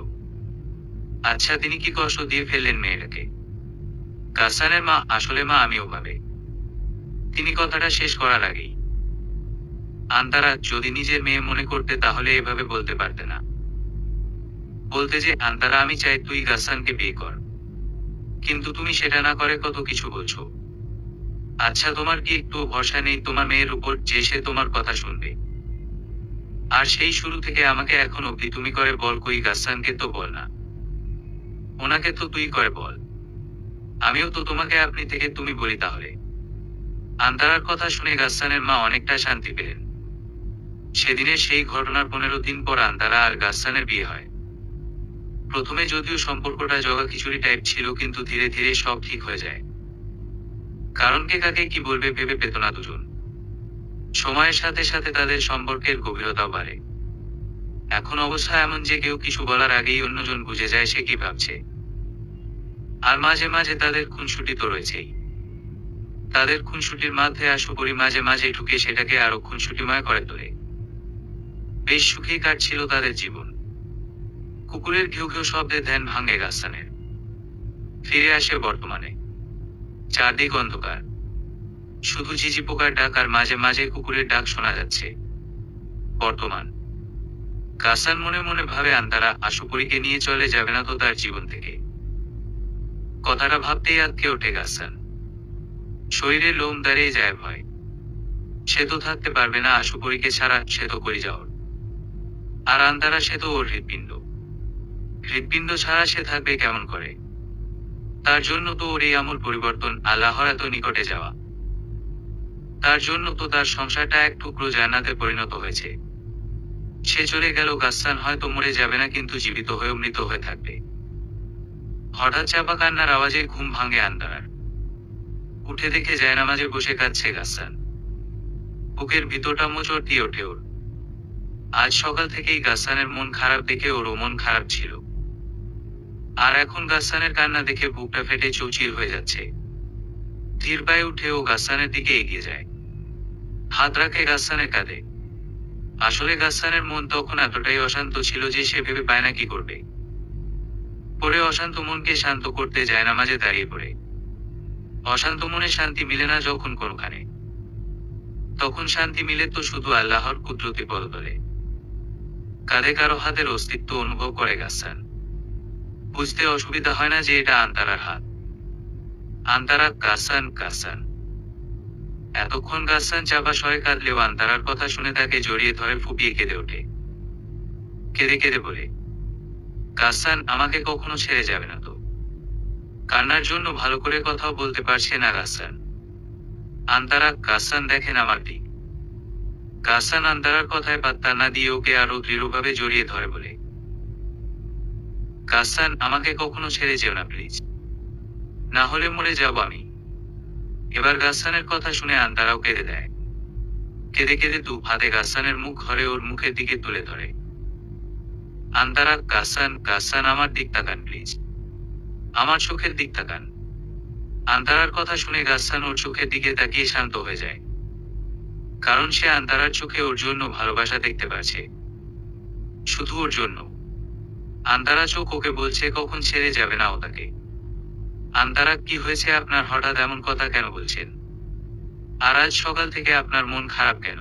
Speaker 1: আচ্ছা, তিনি কি কষ্ট দিয়ে ফেললেন মেয়েটাকে? গাসানের মা, আসলে মা আমি ওভাবে। তিনি কথাটা শেষ করার আগেই আন্তারা, যদি নিজের মেয়ে মনে করতে তাহলে এভাবে বলতে পারতে না। বলতে যে, আন্তারা আমি চাই তুই গাসানকে বিয়ে কর, কিন্তু তুমি সেটা না করে কত কিছু বলছো। আচ্ছা, তোমার কি একটু ভরসা নেই তোমার মেয়ের উপর যে সে তোমার কথা শুনবে? আর সেই শুরু থেকে আমাকে এখন অব্দি তুমি করে বল, কই গাসানকে তো বল না, ওনাকে তো তুই করে বল। আমিও তো তোমাকে আপনি থেকে তুমি বলি তাহলে। আন্তারার কথা শুনে গাসানের মা অনেকটা শান্তি পেলেন। সেদিনের সেই ঘটনার 15 দিন পর আন্তারা আর গাসানের বিয়ে হয়। প্রথমে যদিও সম্পর্কটা জগা খিচুড়ি টাইপ ছিল, কিন্তু ধীরে ধীরে সব ঠিক হয়ে যায়। কারণ কে কাকে কি বলবে ভেবে পেত না দুজন। সময়ের সাথে সাথে তাদের সম্পর্কের গভীরতা বাড়ে। এখন অবস্থা এমন যে কেউ কিছু বলার আগেই অন্যজন বুঝে যায় সে কি ভাবছে। আর মাঝে মাঝে তাদের খুনসুটি তো রয়েছেই। তাদের খুনসুটির মধ্যে আশুপুরি মাঝে মাঝে ঢুকে সেটাকে আরো খুনসুটিময় করে তোলে। বেশ সুখেই কাটছিল তাদের জীবন। কুকুরের ঘেউ ঘেউ শব্দে ধ্যান ভাঙে গাসানের। ফিরে আসে বর্তমানে। চারদিক অন্ধকার, শুধু ঝিঝি পোকার ডাক আর মাঝে মাঝে কুকুরের ডাক শোনা যাচ্ছে। বর্তমান। গাসান মনে মনে ভাবে, আন্তারা আশুপুরিকে নিয়ে চলে যাবে না তো তার জীবন থেকে? কথাটা ভাবতেই আঁতকে ওঠে গাসান। শরীরে লোম দাঁড়িয়ে যায় ভয়। সে তো থাকতে পারবে না আশুপুরিকে ছাড়া, সে তো করে যাওয়ার। আর আন্তারা, সে তো ওর হৃৎপিণ্ড। হৃৎপিণ্ড ছাড়া সে থাকবে কেমন করে? তার জন্য তো ওর এই আমূল পরিবর্তন, আল্লাহর এত নিকটে যাওয়া। তার জন্য তো তার সংসারটা এক টুকরো জান্নাতে পরিণত হয়েছে। সে চলে গেল, গাসান হয়তো মরে যাবে না, কিন্তু জীবিত হয়ে মৃত হয়ে থাকবে। হঠাৎ চাপা কান্নার আওয়াজে ঘুম ভাঙে আন্তারার। উঠে দেখে জায়নামাজে বসে কাঁদছে গাসান। বুকের ভিতরটা মোচড় দিয়ে ওঠে ওর। আজ সকাল থেকেই গাসানের মন খারাপ দেখে ওরও মন খারাপ ছিল। আর এখন গাসানের কান্না দেখে বুকটা ফেটে চৌচির হয়ে যাচ্ছে। ধীর পায়ে উঠে ও গাসানের দিকে এগিয়ে যায়। হাত রাখে গাসানের কাঁধে। আসলে গাসানের মন তখন এতটাই অশান্ত ছিল যে সে ভেবে পায় না কি করবে। পরে অশান্ত মনকে শান্ত করতে জায়নামাজে দাঁড়িয়ে পড়ে। অশান্ত মনে শান্তি মিলে না যখন কোনোখানে, তখন শান্তি মিলে তো শুধু আল্লাহর কুদরতি পদতলে। কাঁধে কারো হাতের অস্তিত্ব অনুভব করে গাসান। বুঝতে অসুবিধা হয় না যে এটা আন্তারার হাত। আন্তারা, গাসান, গাসান। এতক্ষণ গাসান চাপা স্বরে কাঁদলেও আন্তারার কথা শুনে তাকে জড়িয়ে ধরে ফুপিয়ে কেঁদে ওঠে। কেঁদে কেঁদে বলে, গাসান আমাকে কখনো ছেড়ে যাবে না তো? কান্নার জন্য ভালো করে কথাও বলতে পারছে না গাসান। আন্তারা, গাসান দেখেন আমার দিক। গাসান আন্তারার কথায় পাত্তা না দিয়ে ওকে আরো দৃঢ়ভাবে জড়িয়ে ধরে বলে, গাসান আমাকে কখনো ছেড়ে যেও না প্লিজ, না হলে মরে যাব আমি। এবার গাসানের কথা শুনে আন্তারাও কেঁদে দেয়। কেঁদে কেঁদে দু হাতে গাসানের মুখ ধরে ওর মুখের দিকে তুলে ধরে। আন্তারা, গাসান, গাসান আমার দিক তাকান প্লিজ, আমার চোখের দিক তাকান। আন্তারার কথা শুনে গাসান ওর চোখের দিকে তাকিয়ে শান্ত হয়ে যায়। কারণ সে আন্তারার চোখে ওর জন্য ভালোবাসা দেখতে পাচ্ছে। শুধু ওর জন্য। আন্তারা চোখ ওকে বলছে কখন ছেড়ে যাবে না ও তাকে। আন্তারা, কি হয়েছে আপনার, হঠাৎ এমন কথা কেন বলছেন? আর আজ সকাল থেকে আপনার মন খারাপ কেন?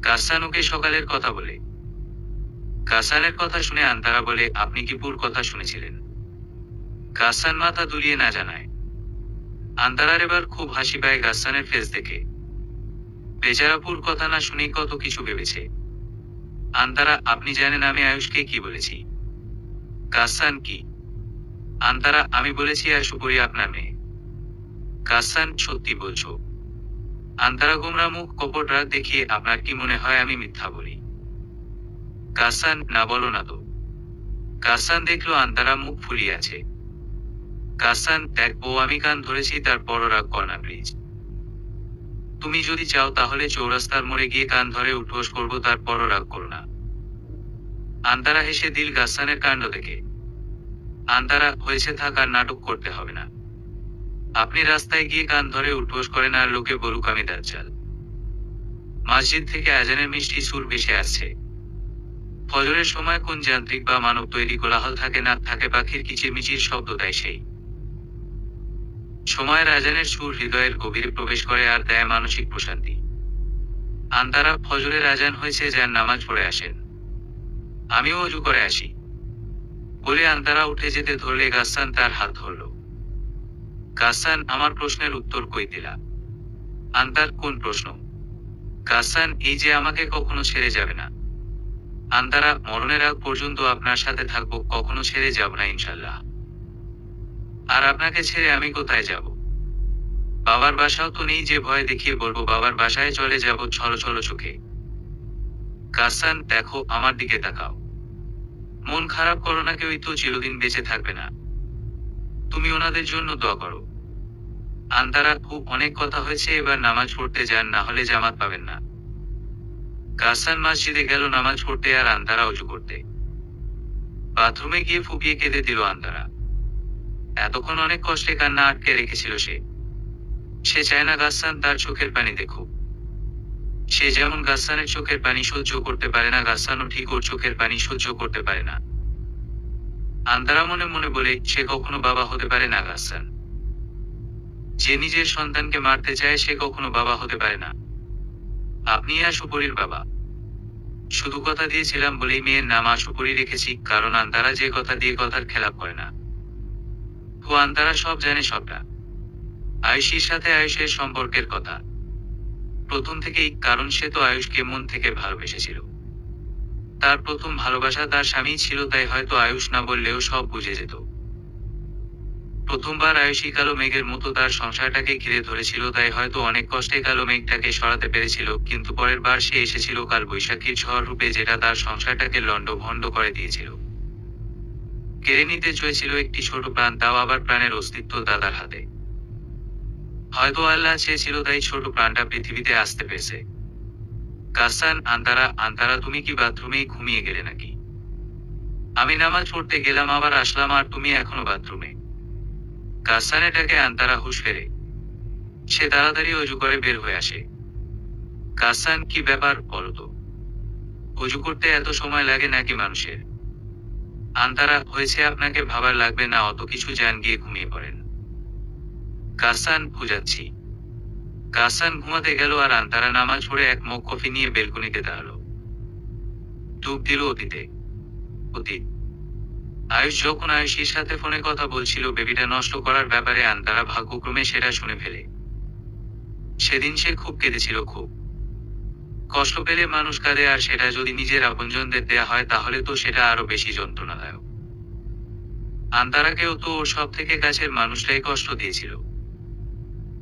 Speaker 1: গাসান ওকে সকালের কথা বলে। গাসানের কথা শুনে আন্তারা বলে, আপনি কি পুর কথা শুনেছিলেন? গাসান মাথা দুলিয়ে না জানায়। আন্তারার এবার খুব হাসি পায় গাসানের ফেস দেখে। বেচারা পুর কথা না শুনেই কত কিছু ভেবেছে। আন্তারা, আপনি জানেন আমি আয়ুষকে কি বলেছি? গাসসান, কি? আন্তারা, আমি বলেছি আশুপরি আপনার মেয়ে। গাসসান, সত্যি বলছো? আন্তারা গোমরা মুখ কপট রাগ দেখিয়ে, আপনার কি মনে হয় আমি মিথ্যা বলি? গাসসান, না বলো না তো। গাসসান দেখলো আন্তারা মুখ ফুলিয়ে আছে। গাসসান, দেখ ও আমি কান ধরেছি, তারপরও রাগ কর না প্লিজ। তুমি যদি চাও তাহলে চৌরাস্তার মোড়ে গিয়ে কান ধরে উঠবোস করবো, তারপরও রাগ করো না। আন্তারা হেসে দিল গাসসানের কাণ্ড দেখে। আন্তারা, হয়েছে, থাক, আর নাটক করতে হবে না। আপনি রাস্তায় গিয়ে কান ধরে উঠবোস করেন আর লোকে বলুক আমি দাজ্জাল। মসজিদ থেকে আজানের মিষ্টি সুর ভেসে আসছে। ফজরের সময় কোন যান্ত্রিক বা মানব তৈরি কোলাহল থাকে না, থাকে পাখির কিচিরমিচির শব্দ, তাই সেই সময়ের আজানের সুর হৃদয়ের গভীরে প্রবেশ করে আর দেয় মানসিক প্রশান্তি। আন্তারা, ফজরের আজান হয়েছে, যান নামাজ পড়ে আসেন। আমিও অজু করে আসি। বলে আন্তারা উঠে যেতে ধরলে গাসসান তার হাত ধরল। গাসসান, আমার প্রশ্নের উত্তর কই দিলা? আন্তার, কোন প্রশ্ন? গাসসান, এই যে আমাকে কখনো ছেড়ে যাবে না। আন্তারা, মরণের আগ পর্যন্ত আপনার সাথে থাকবো, কখনো ছেড়ে যাব না ইনশাল্লাহ। আর আপনাকে ছেড়ে আমি কোথায় যাব? বাবার বাসাও তো নেই যে ভয় দেখিয়ে বলবো বাবার বাসায় চলে যাব ছলো ছলো চোখে। গাসসান, দেখো, আমার দিকে তাকাও। মন খারাপ করো না, কেউই তো চিরদিন বেঁচে থাকবে না। তুমি ওনাদের জন্য দোয়া করো। আন্তারা, খুব অনেক কথা হয়েছে, এবার নামাজ পড়তে যান, না হলে জামাত পাবেন না। গাসসান মসজিদে গেল নামাজ পড়তে আর আন্তারা অজু করতে। বাথরুমে গিয়ে ফুপিয়ে কেঁদে দিল আন্তারা। এতক্ষণ অনেক কষ্টে কান্না আটকে রেখেছিল সে। সে চায় না গাসসান তার চোখের পানি দেখুক। সে যেমন গাসসানের চোখের পানি সহ্য করতে পারে না, গাসসানও ঠিক ওর চোখের পানি সহ্য করতে পারে না। আন্তারা মনে মনে বলে, সে কখনো বাবা হতে পারে না গাসসান। যে নিজের সন্তানকে মারতে চায় সে কখনো বাবা হতে পারে না। আপনি আশুপরির বাবা। শুধু কথা দিয়েছিলাম বলেই মেয়ের নাম আশুপরি রেখেছি, কারণ আন্তারা যে কথা দিয়ে কথার খেলাপ করে না। ও আন্তারা সব জানে, সবটা। আয়ুষীর সাথে আয়ুষের সম্পর্কের কথা প্রথম থেকেই, কারণ সে তো আয়ুষকে মন থেকে ভালোবেসেছিল। তার প্রথম ভালোবাসা তার স্বামী ছিল, তাই হয়তো আয়ুষ না বললেও সব বুঝে যেত। প্রথমবার আয়ুষী কালো মেঘের মতো তার সংসারটাকে ঘিরে ধরেছিল, তাই হয়তো অনেক কষ্টে কালো মেঘটাকে সরাতে পেরেছিল, কিন্তু পরের বার সে এসেছিল কাল বৈশাখীর ঝড় রূপে, যেটা তার সংসারটাকে লণ্ডভণ্ড করে দিয়েছিল। কেড়ে নিতে চেয়েছিল একটি ছোট প্রাণ, তাও আবার প্রাণের অস্তিত্ব দাদার হাতে। হয়তো আল্লাহ চেয়েছিল তাই ছোট প্রাণটা পৃথিবীতে আসতে পেরেছে। গাসসান, আন্তারা, আন্তারা, তুমি কি বাথরুমেই ঘুমিয়ে গেলে নাকি? আমি নামাজ পড়তে গেলাম, আবার আসলাম, আর তুমি এখনো বাথরুমে? গাসসান এটাকে আন্তারা হুঁশ ফেরে। সে তাড়াতাড়ি অজু করে বের হয়ে আসে। গাসসান, কি ব্যাপার বলো তো? অজু করতে এত সময় লাগে নাকি মানুষের? আন্তারা, হয়েছে, আপনাকে ভাবার লাগবে না অত কিছু, যান গিয়ে ঘুমিয়ে পড়েন। গাসসান, বুঝাচ্ছি। গাসসান ঘুমাতে গেল আর আন্তারা নামাজ পড়ে এক মগ কফি নিয়ে বেলকনিতে দাঁড়ালো। ডুব দিল অতীতে। অতীত। আয়ুষ যখন আয়ুষীর সাথে ফোনে কথা বলছিল বেবিটা নষ্ট করার ব্যাপারে, আন্তারা ভাগ্যক্রমে সেটা শুনে ফেলে। সেদিন সে খুব কেঁদেছিল, খুব। কষ্ট পেলে মানুষ কাঁদে, আর সেটা যদি নিজের আপনজনদের দেয়া হয় তাহলে তো সেটা আরো বেশি যন্ত্রণাদায়ক। আন্তারাকেও তো ওর সব থেকে কাছের মানুষটাই কষ্ট দিয়েছিল।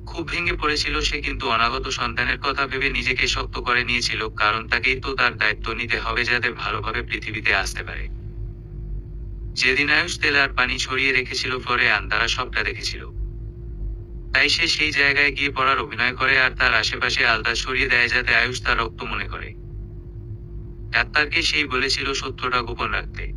Speaker 1: খুব ভেঙে পড়েছিল সে, কিন্তু অনাগত সন্তানের কথা ভেবে নিজেকে শক্ত করে নিয়েছিল, কারণ তাকেই তো তার দায়িত্ব নিতে হবে যাতে ভালোভাবে পৃথিবীতে আসতে পারে। যেদিন আয়ুষ তেল আর পানি ছড়িয়ে রেখেছিল ফ্লোরে, আন্তারা সবটা দেখেছিল। তাই সে সেই জায়গায় গিয়ে পড়ার অভিনয় করে আর তার আশেপাশে আলতা ছড়িয়ে দেয় যাতে আয়ুষ তার রক্ত মনে করে। ডাক্তারকে সেই বলেছিল সত্যটা গোপন রাখতে।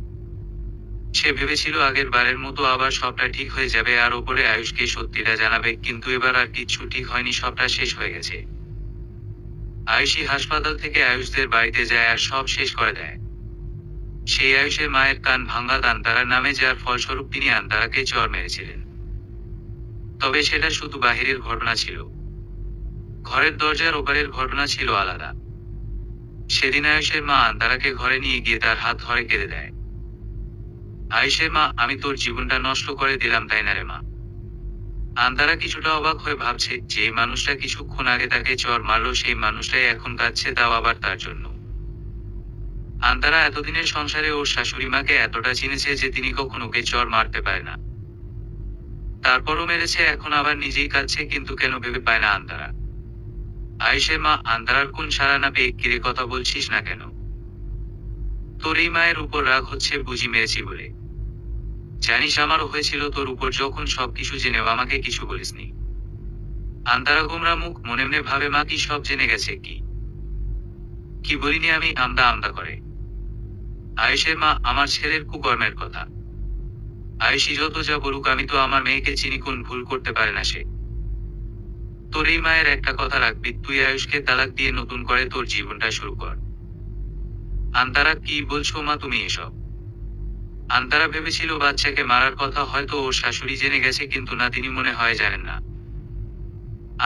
Speaker 1: সে ভেবেছিল আগের বারের মতো আবার সবটা ঠিক হয়ে যাবে আর ওপরে আয়ুষকে সত্যিটা জানাবে, কিন্তু এবার আর কিচ্ছু ঠিক হয়নি, সবটা শেষ হয়ে গেছে। আয়ুষী হাসপাতাল থেকে আয়ুষদের বাড়িতে যায় আর সব শেষ করে দেয়। সেই আয়ুষের মায়ের কান ভাঙ্গা আন্তারার নামে, যার ফলস্বরূপ তিনি আন্তারাকে চড় মেরেছিলেন। তবে সেটা শুধু বাহিরের ঘটনা ছিল। ঘরের দরজার ওপারের ঘটনা ছিল আলাদা। সেদিন আয়ুষের মা আন্তারাকে ঘরে নিয়ে গিয়ে তার হাত ধরে কেঁদে দেয়। আয়ুষের মা, আমি তোর জীবনটা নষ্ট করে দিলাম তাই না রে মা? আন্তারা কিছুটা অবাক হয়ে ভাবছে, যে মানুষটা কিছুক্ষণ আগে তাকে চড় মারলো সেই মানুষটাই এখন কাঁদছে, তাও আবার তার জন্য। আন্তারা এতদিনের সংসারে ওর শাশুড়ি মাকে এতটা চিনেছে যে তিনি কখনো ওকে চড় মারতে পারে না। তারপরও মেরেছে, এখন আবার নিজেই কাঁদছে, কিন্তু কেন ভেবে পায় না আন্তারা। আয়েশের মা আন্তারার কোন সাড়া না পেয়ে, কিরে কথা বলছিস না কেন? তোর এই মায়ের উপর রাগ হচ্ছে বুঝি মেরেছি বলে? জানিস আমারও হয়েছিল তোর উপর, যখন সবকিছু জেনেও আমাকে কিছু বলিসনি। আন্তারা গোমরা মুখ মনে মনে ভাবে, মা কি সব জেনে গেছে? কি বলিনি আমি? আমদা আমদা করে। আয়েশের মা, আমার ছেলের কুকর্মের কথা আয়েশি যত যা বলুক, আমি তো আমার মেয়েকে চিনি, কোন ভুল করতে পারে না সে। তোর এই মায়ের একটা কথা রাখবি, তুই আয়ুষকে তালাক দিয়ে নতুন করে তোর জীবনটা শুরু কর। আন্তারা, কি বলছো মা তুমি এসব? আন্তারা ভেবেছিল বাচ্চাকে মারার কথা হয়তো ওর শাশুড়ি জেনে গেছে, কিন্তু না, তিনি মনে হয় জানেন না।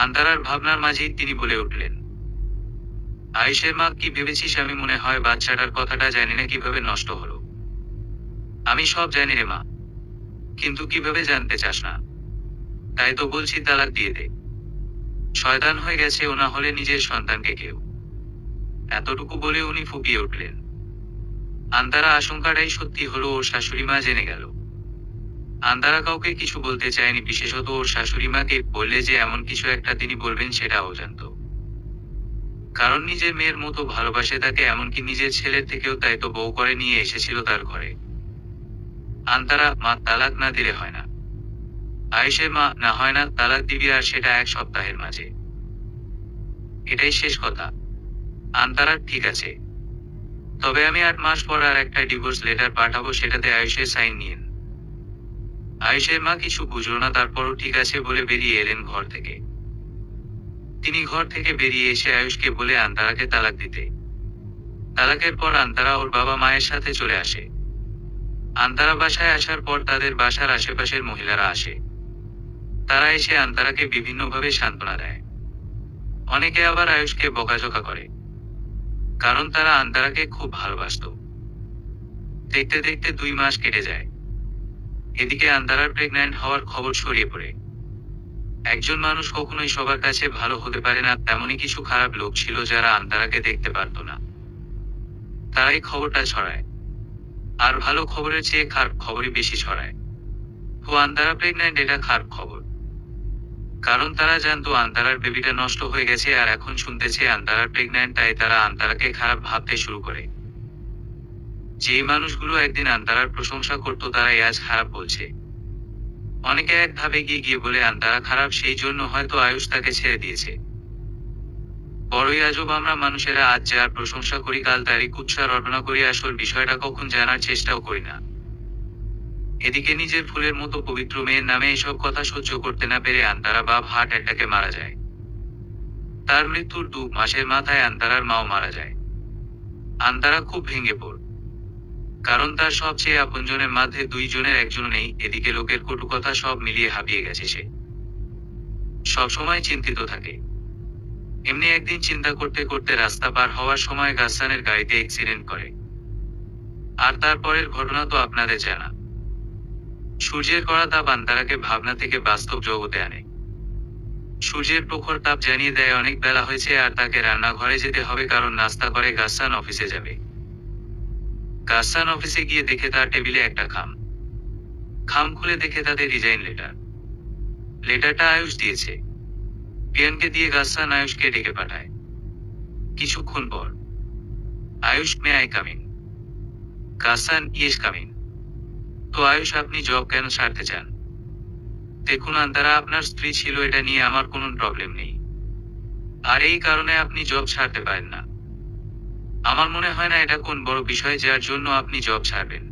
Speaker 1: আন্তারার ভাবনার মাঝেই তিনি বলে উঠলেন, আয়েশের মা, কি ভেবেছিস আমি মনে হয় বাচ্চাটার কথাটা জানি না কিভাবে নষ্ট হলো? আমি সব জানি রে মা, কিন্তু কিভাবে জানতে চাস না? তাই তো বলছি তালাক দিয়ে দে। শয়তান হয়ে গেছে ও, না হলে নিজের সন্তানকে কেউ। এতটুকু বলে উনি ফুপিয়ে উঠলেন। আন্তারা আশঙ্কাটাই সত্যি হলো, ওর শাশুড়ি মা জেনে গেল। আন্তারা কাউকে কিছু বলতে চায়নি, বিশেষত ওর শাশুড়ি মাকে বললে যে এমন কিছু একটা তিনি বলবেন সেটাও জানত। কারণ নিজের মেয়ের মতো ভালোবাসে তাকে, এমনকি নিজের ছেলের থেকেও, তাই তো বউ করে নিয়ে এসেছিল তার ঘরে। আন্তারা, মা তালাক না দিলে হয় না? আয়েশের মা, না হয় না, তালাক দিবি, আর সেটা 1 সপ্তাহের মাঝে। এটাই শেষ কথা। আন্তারা, ঠিক আছে, তবে আমি 8 মাস পর আর একটা ডিভোর্স লেটার পাঠাবো, সেটাতে আয়েশের সাইন নিয়েন। আয়েশের মা কিছু বুঝলো না, তারপরও ঠিক আছে বলে বেরিয়ে এলেন ঘর থেকে। তিনি ঘর থেকে বেরিয়ে এসে আয়ুষকে বলে আন্তারাকে তালাক দিতে। তালাকের পর আন্তারা ওর বাবা মায়ের সাথে চলে আসে। আন্তারা বাসায় আসার পর তাদের বাসার আশেপাশের মহিলারা আসে। তারা এসে আন্তারাকে বিভিন্নভাবে সান্ত্বনা দেয়। অনেকে আবার আয়ুষকে বকাঝকা করে, কারণ তারা আন্তারাকে খুব ভালোবাসত। দেখতে দেখতে 2 মাস কেটে যায়। এদিকে আন্তারার প্রেগন্যান্ট হওয়ার খবর ছড়িয়ে পড়ে। একজন মানুষ কখনোই সবার কাছে ভালো হতে পারে না, তেমনই কিছু খারাপ লোক ছিল যারা আন্তারাকে দেখতে পারত না। তারাই খবরটা ছড়ায়, আর ভালো খবরের চেয়ে খারাপ খবরই বেশি ছড়ায়। আন্তারা প্রেগন্যান্ট, এটা খারাপ খবর। কারণ তারা জানতো আন্তারার বেবিটা নষ্ট হয়ে গেছে, আর এখন শুনতেছে আন্তারার প্রেগন্যান্ট, তাই তারা আন্তারাকে খারাপ ভাবতে শুরু করে। যেই মানুষগুলো একদিন আন্তারার প্রশংসা করত, তারাই আজ খারাপ বলছে। অনেকে এক ধাপে গিয়ে গিয়ে বলে আন্তারা খারাপ, সেই জন্য হয়তো আয়ুষ তাকে ছেড়ে দিয়েছে। বড়ই আজব আমরা মানুষেরা, আজ যার প্রশংসা করি কাল তারই কুৎসা রটনা করি, আসল বিষয়টা কখন জানার চেষ্টাও করি না। এদিকে নিজের ফুলের মতো পবিত্র মেয়ের নামে এসব কথা সহ্য করতে না পেরে আন্তারা বাপ হার্ট অ্যাটাকে মারা যায়। তার মৃত্যুর 2 মাসের মাথায় আন্তারার মাও মারা যায়। আন্তারা খুব ভেঙে পড়ে, কারণ তার সবচেয়ে আপনজনের মধ্যে 2 জনের একজন নেই। এদিকে লোকের কটু কথা সব মিলিয়ে হাঁপিয়ে গেছে সে। সবসময় চিন্তিত থাকে। এমনি একদিন চিন্তা করতে করতে রাস্তা পার হওয়ার সময় গাসসানের গাড়িতে অ্যাক্সিডেন্ট করে। আর তারপরের ঘটনা তো আপনাদের জানা। সূর্যের কড়া তাপ আন্তারাকে ভাবনা থেকে বাস্তব জগতে আনে। সূর্যের প্রখর তাপ জানিয়ে দেয় অনেক বেলা হয়েছে, আর তাকে রান্নাঘরে যেতে হবে, কারণ নাস্তা করে গাসসান অফিসে যাবে। গাসসান অফিসে গিয়ে দেখে তার টেবিলে একটা খাম খুলে দেখে তাতে রিজাইন লেটার। লেটারটা আয়ুষ দিয়েছে। পিয়ানকে দিয়ে গাসসান আয়ুষকে ডেকে পাঠায়। কিছুক্ষণ পর, Ayush, may I come in? Ghassan, yes come in. তো আয়ুষ, আপনি জব কেন ছাড়তে চান? দেখুন আন্তারা, আপনার স্ত্রী ছিল, এটা নিয়ে আমার কোনো প্রবলেম নেই। আর এই কারণে আপনি জব ছাড়তে পারেন না। আমার মনে হয় না এটা কোন বড় বিষয় যার জন্য আপনি জব ছাড়বেন।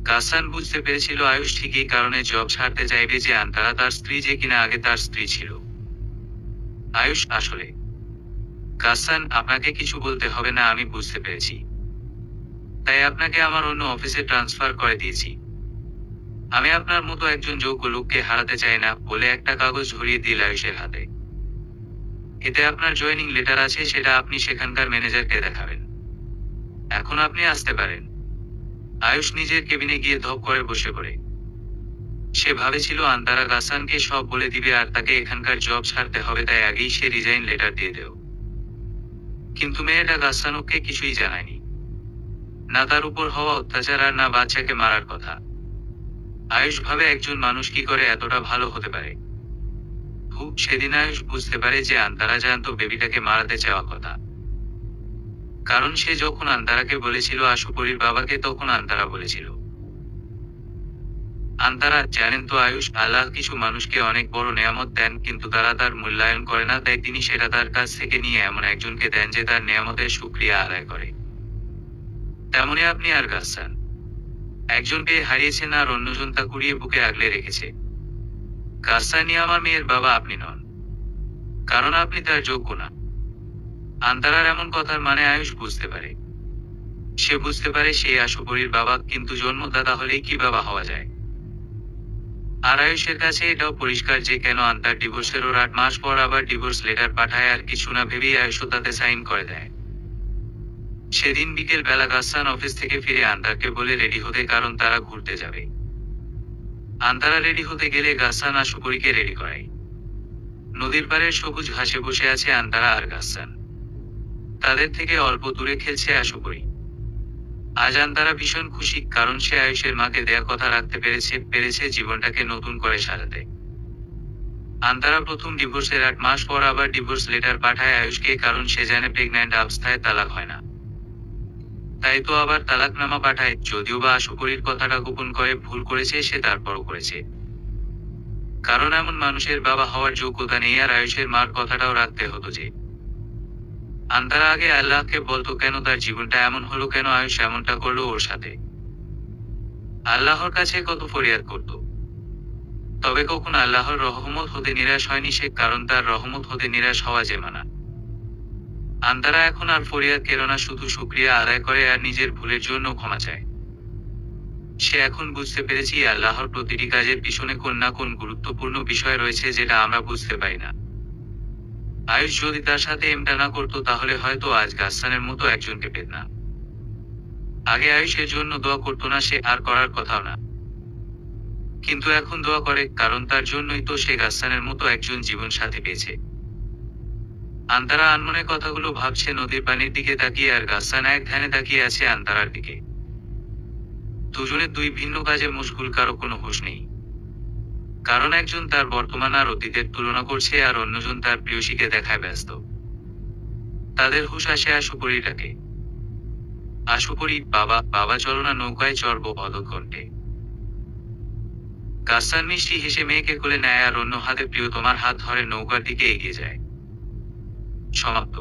Speaker 1: গাসসান বুঝতে পেরেছিল আয়ুষ ঠিক এই কারণে জব ছাড়তে চাইবে যে আন্তারা তার স্ত্রী, যে কিনা আগে তার স্ত্রী ছিল। আয়ুষ, আসলে গাসসান, আপনাকে কিছু বলতে হবে না, আমি বুঝতে পেরেছি। তাই আপনাকে আমার অন্য অফিসে ট্রান্সফার করে দিয়েছি। আমি আপনার মতো একজন যোগ্য লোককে হারাতে চাই না, বলে একটা কাগজ ধরিয়ে দিল আয়ুষের হাতে। এতে আপনার জয়েনিং লেটার আছে, সেটা আপনি সেখানকার ম্যানেজারকে দেখাবেন। এখন আপনি আসতে পারেন। আয়ুষ নিজের কেবিনে গিয়ে ধপ করে বসে পড়ে। সে ভাবেছিল আন্তারা গাসসানকে সব বলে দিবে আর তাকে এখানকার জব ছাড়তে হবে, তাই আগেই সে রিজাইন লেটার দিয়ে দেও। কিন্তু মেয়েটা গাসসানকে কিছুই জানায়নি। না তার উপর হওয়া অত্যাচার আর না বাচ্চাকে মারার কথা। আয়ুষ ভাবে একজন মানুষ কি করে এতটা ভালো হতে পারে। সেদিন আয়ুষ বুঝতে পারে যে আন্তারা জানতো বেবিটাকে মারাতে চাওয়া কথা। কারণ সে যখন আন্তারাকে বলেছিল আশুপরির বাবাকে, তখন আন্তারা বলেছিল, আন্তারা জানেন তো আয়ুষ, আল্লাহ কিছু মানুষকে অনেক বড় নেয়ামত দেন, কিন্তু তারা তার মূল্যায়ন করে না, তাই তিনি সেটা তার কাছ থেকে নিয়ে এমন একজনকে দেন যে তার নেয়ামতের শুকরিয়া আদায় করে। তেমনি আপনি আর গাছসান, একজনকে হারিয়েছেন আর অন্যজন তা কুড়িয়ে বুকে আগলে রেখেছে। গাছসানি আমার মেয়ের বাবা, আপনি নন, কারণ আপনি তার যোগ্য না। আন্তারার এমন কথার মানে আয়ুষ বুঝতে পারে। সে বুঝতে পারে সেই আশুপরির বাবা, কিন্তু জন্মদাতা হলেই কি বাবা হওয়া যায়। আর আয়ুষের কাছে এটাও পরিষ্কার যে কেন আন্তার ডিভোর্সের 8 মাস পর আবার ডিভোর্স লেটার পাঠায়, আর কিছু না ভেবেই আয়ুষও তাতে সাইন করে দেয়। সেদিন বিকেল বেলা গাছসান অফিস থেকে ফিরে আন্তারকে বলে রেডি হতে, কারণ তারা ঘুরতে যাবে। আন্তারা রেডি হতে গেলে গাছসান আশুপরিকে রেডি করায়। নদীর পাড়ের সবুজ ঘাসে বসে আছে আন্তারা আর গাছসান। তাদের থেকে অল্প দূরে খেলছে আশুপরি। আজ আন্তারা ভীষণ খুশি, কারণ সে আয়ুষের মাকে দেয়া কথা রাখতে পেরেছে জীবনটাকে নতুন করে সাজাতে। আন্তারা প্রথম ডিভোর্সের 8 মাস পর আবার ডিভোর্স লেটার পাঠায় আয়ুষকে, কারণ সে জানে প্রেগন্যান্ট অবস্থায় তালাক হয় না। তাই তো আবার তালাকনামা পাঠায়, যদিও বা আশুপরির কথাটা গোপন করে ভুল করেছে সে, তারপরও করেছে। কারণ এমন মানুষের বাবা হওয়ার যোগ্যতা নেই, আর আয়ুষের মার কথাটাও রাখতে হতো যে। আন্তারা আগে আল্লাহকে বলতো কেন তার জীবনটা এমন হলো, কেন আয়ুষ এমনটা করলো ওর সাথে। আল্লাহর কাছে কত ফরিয়াদ করত, তবে কখন আল্লাহর রহমত হতে নিরাশ হয়নি সে, কারণ তার রহমত হতে নিরাশ হওয়া যে মানা। আন্তারা এখন আর ফরিয়াদ করে না, শুধু শুকরিয়া আদায় করে আর নিজের ভুলের জন্য ক্ষমা চায়। সে এখন বুঝতে পেরেছি আল্লাহর প্রতিটি কাজের পিছনে কোন না কোন গুরুত্বপূর্ণ বিষয় রয়েছে যেটা আমরা বুঝতে পাই না। আয়ুষ যদি তার সাথে এমটা না করতো, তাহলে হয়তো আজ গাছসানের মতো একজনকে পেত না। আগে আয়ুষের জন্য দোয়া করতো না সে, আর করার কথাও না। কিন্তু এখন দোয়া করে, কারণ তার জন্যই তো সে গাছসানের মতো একজন জীবন সাথী পেয়েছে। আন্তারা আনমনে কথাগুলো ভাবছে নদীর পানির দিকে তাকিয়ে, আর গাছসান এক ধ্যানে তাকিয়ে আছে আন্তারার দিকে। দুজনে দুই ভিন্ন কাজে মশগুল, কারো কোনো হুঁশ নেই। কারণ একজন তার বর্তমান আর অতীতের তুলনা করছে, আর অন্যজন তার প্রিয়সীকে দেখায় ব্যস্ত। তাদের হুঁশ আসে আশুপরিটাকে। আশুপরি, বাবা বাবা চলো না নৌকায় চড়বো, অধকণ্ঠে। গাছসান মিষ্টি হেসে মেয়েকে কোলে নেয় আর অন্য হাতে প্রিয়তমার হাত ধরে নৌকার দিকে এগিয়ে যায়। সমাপ্ত।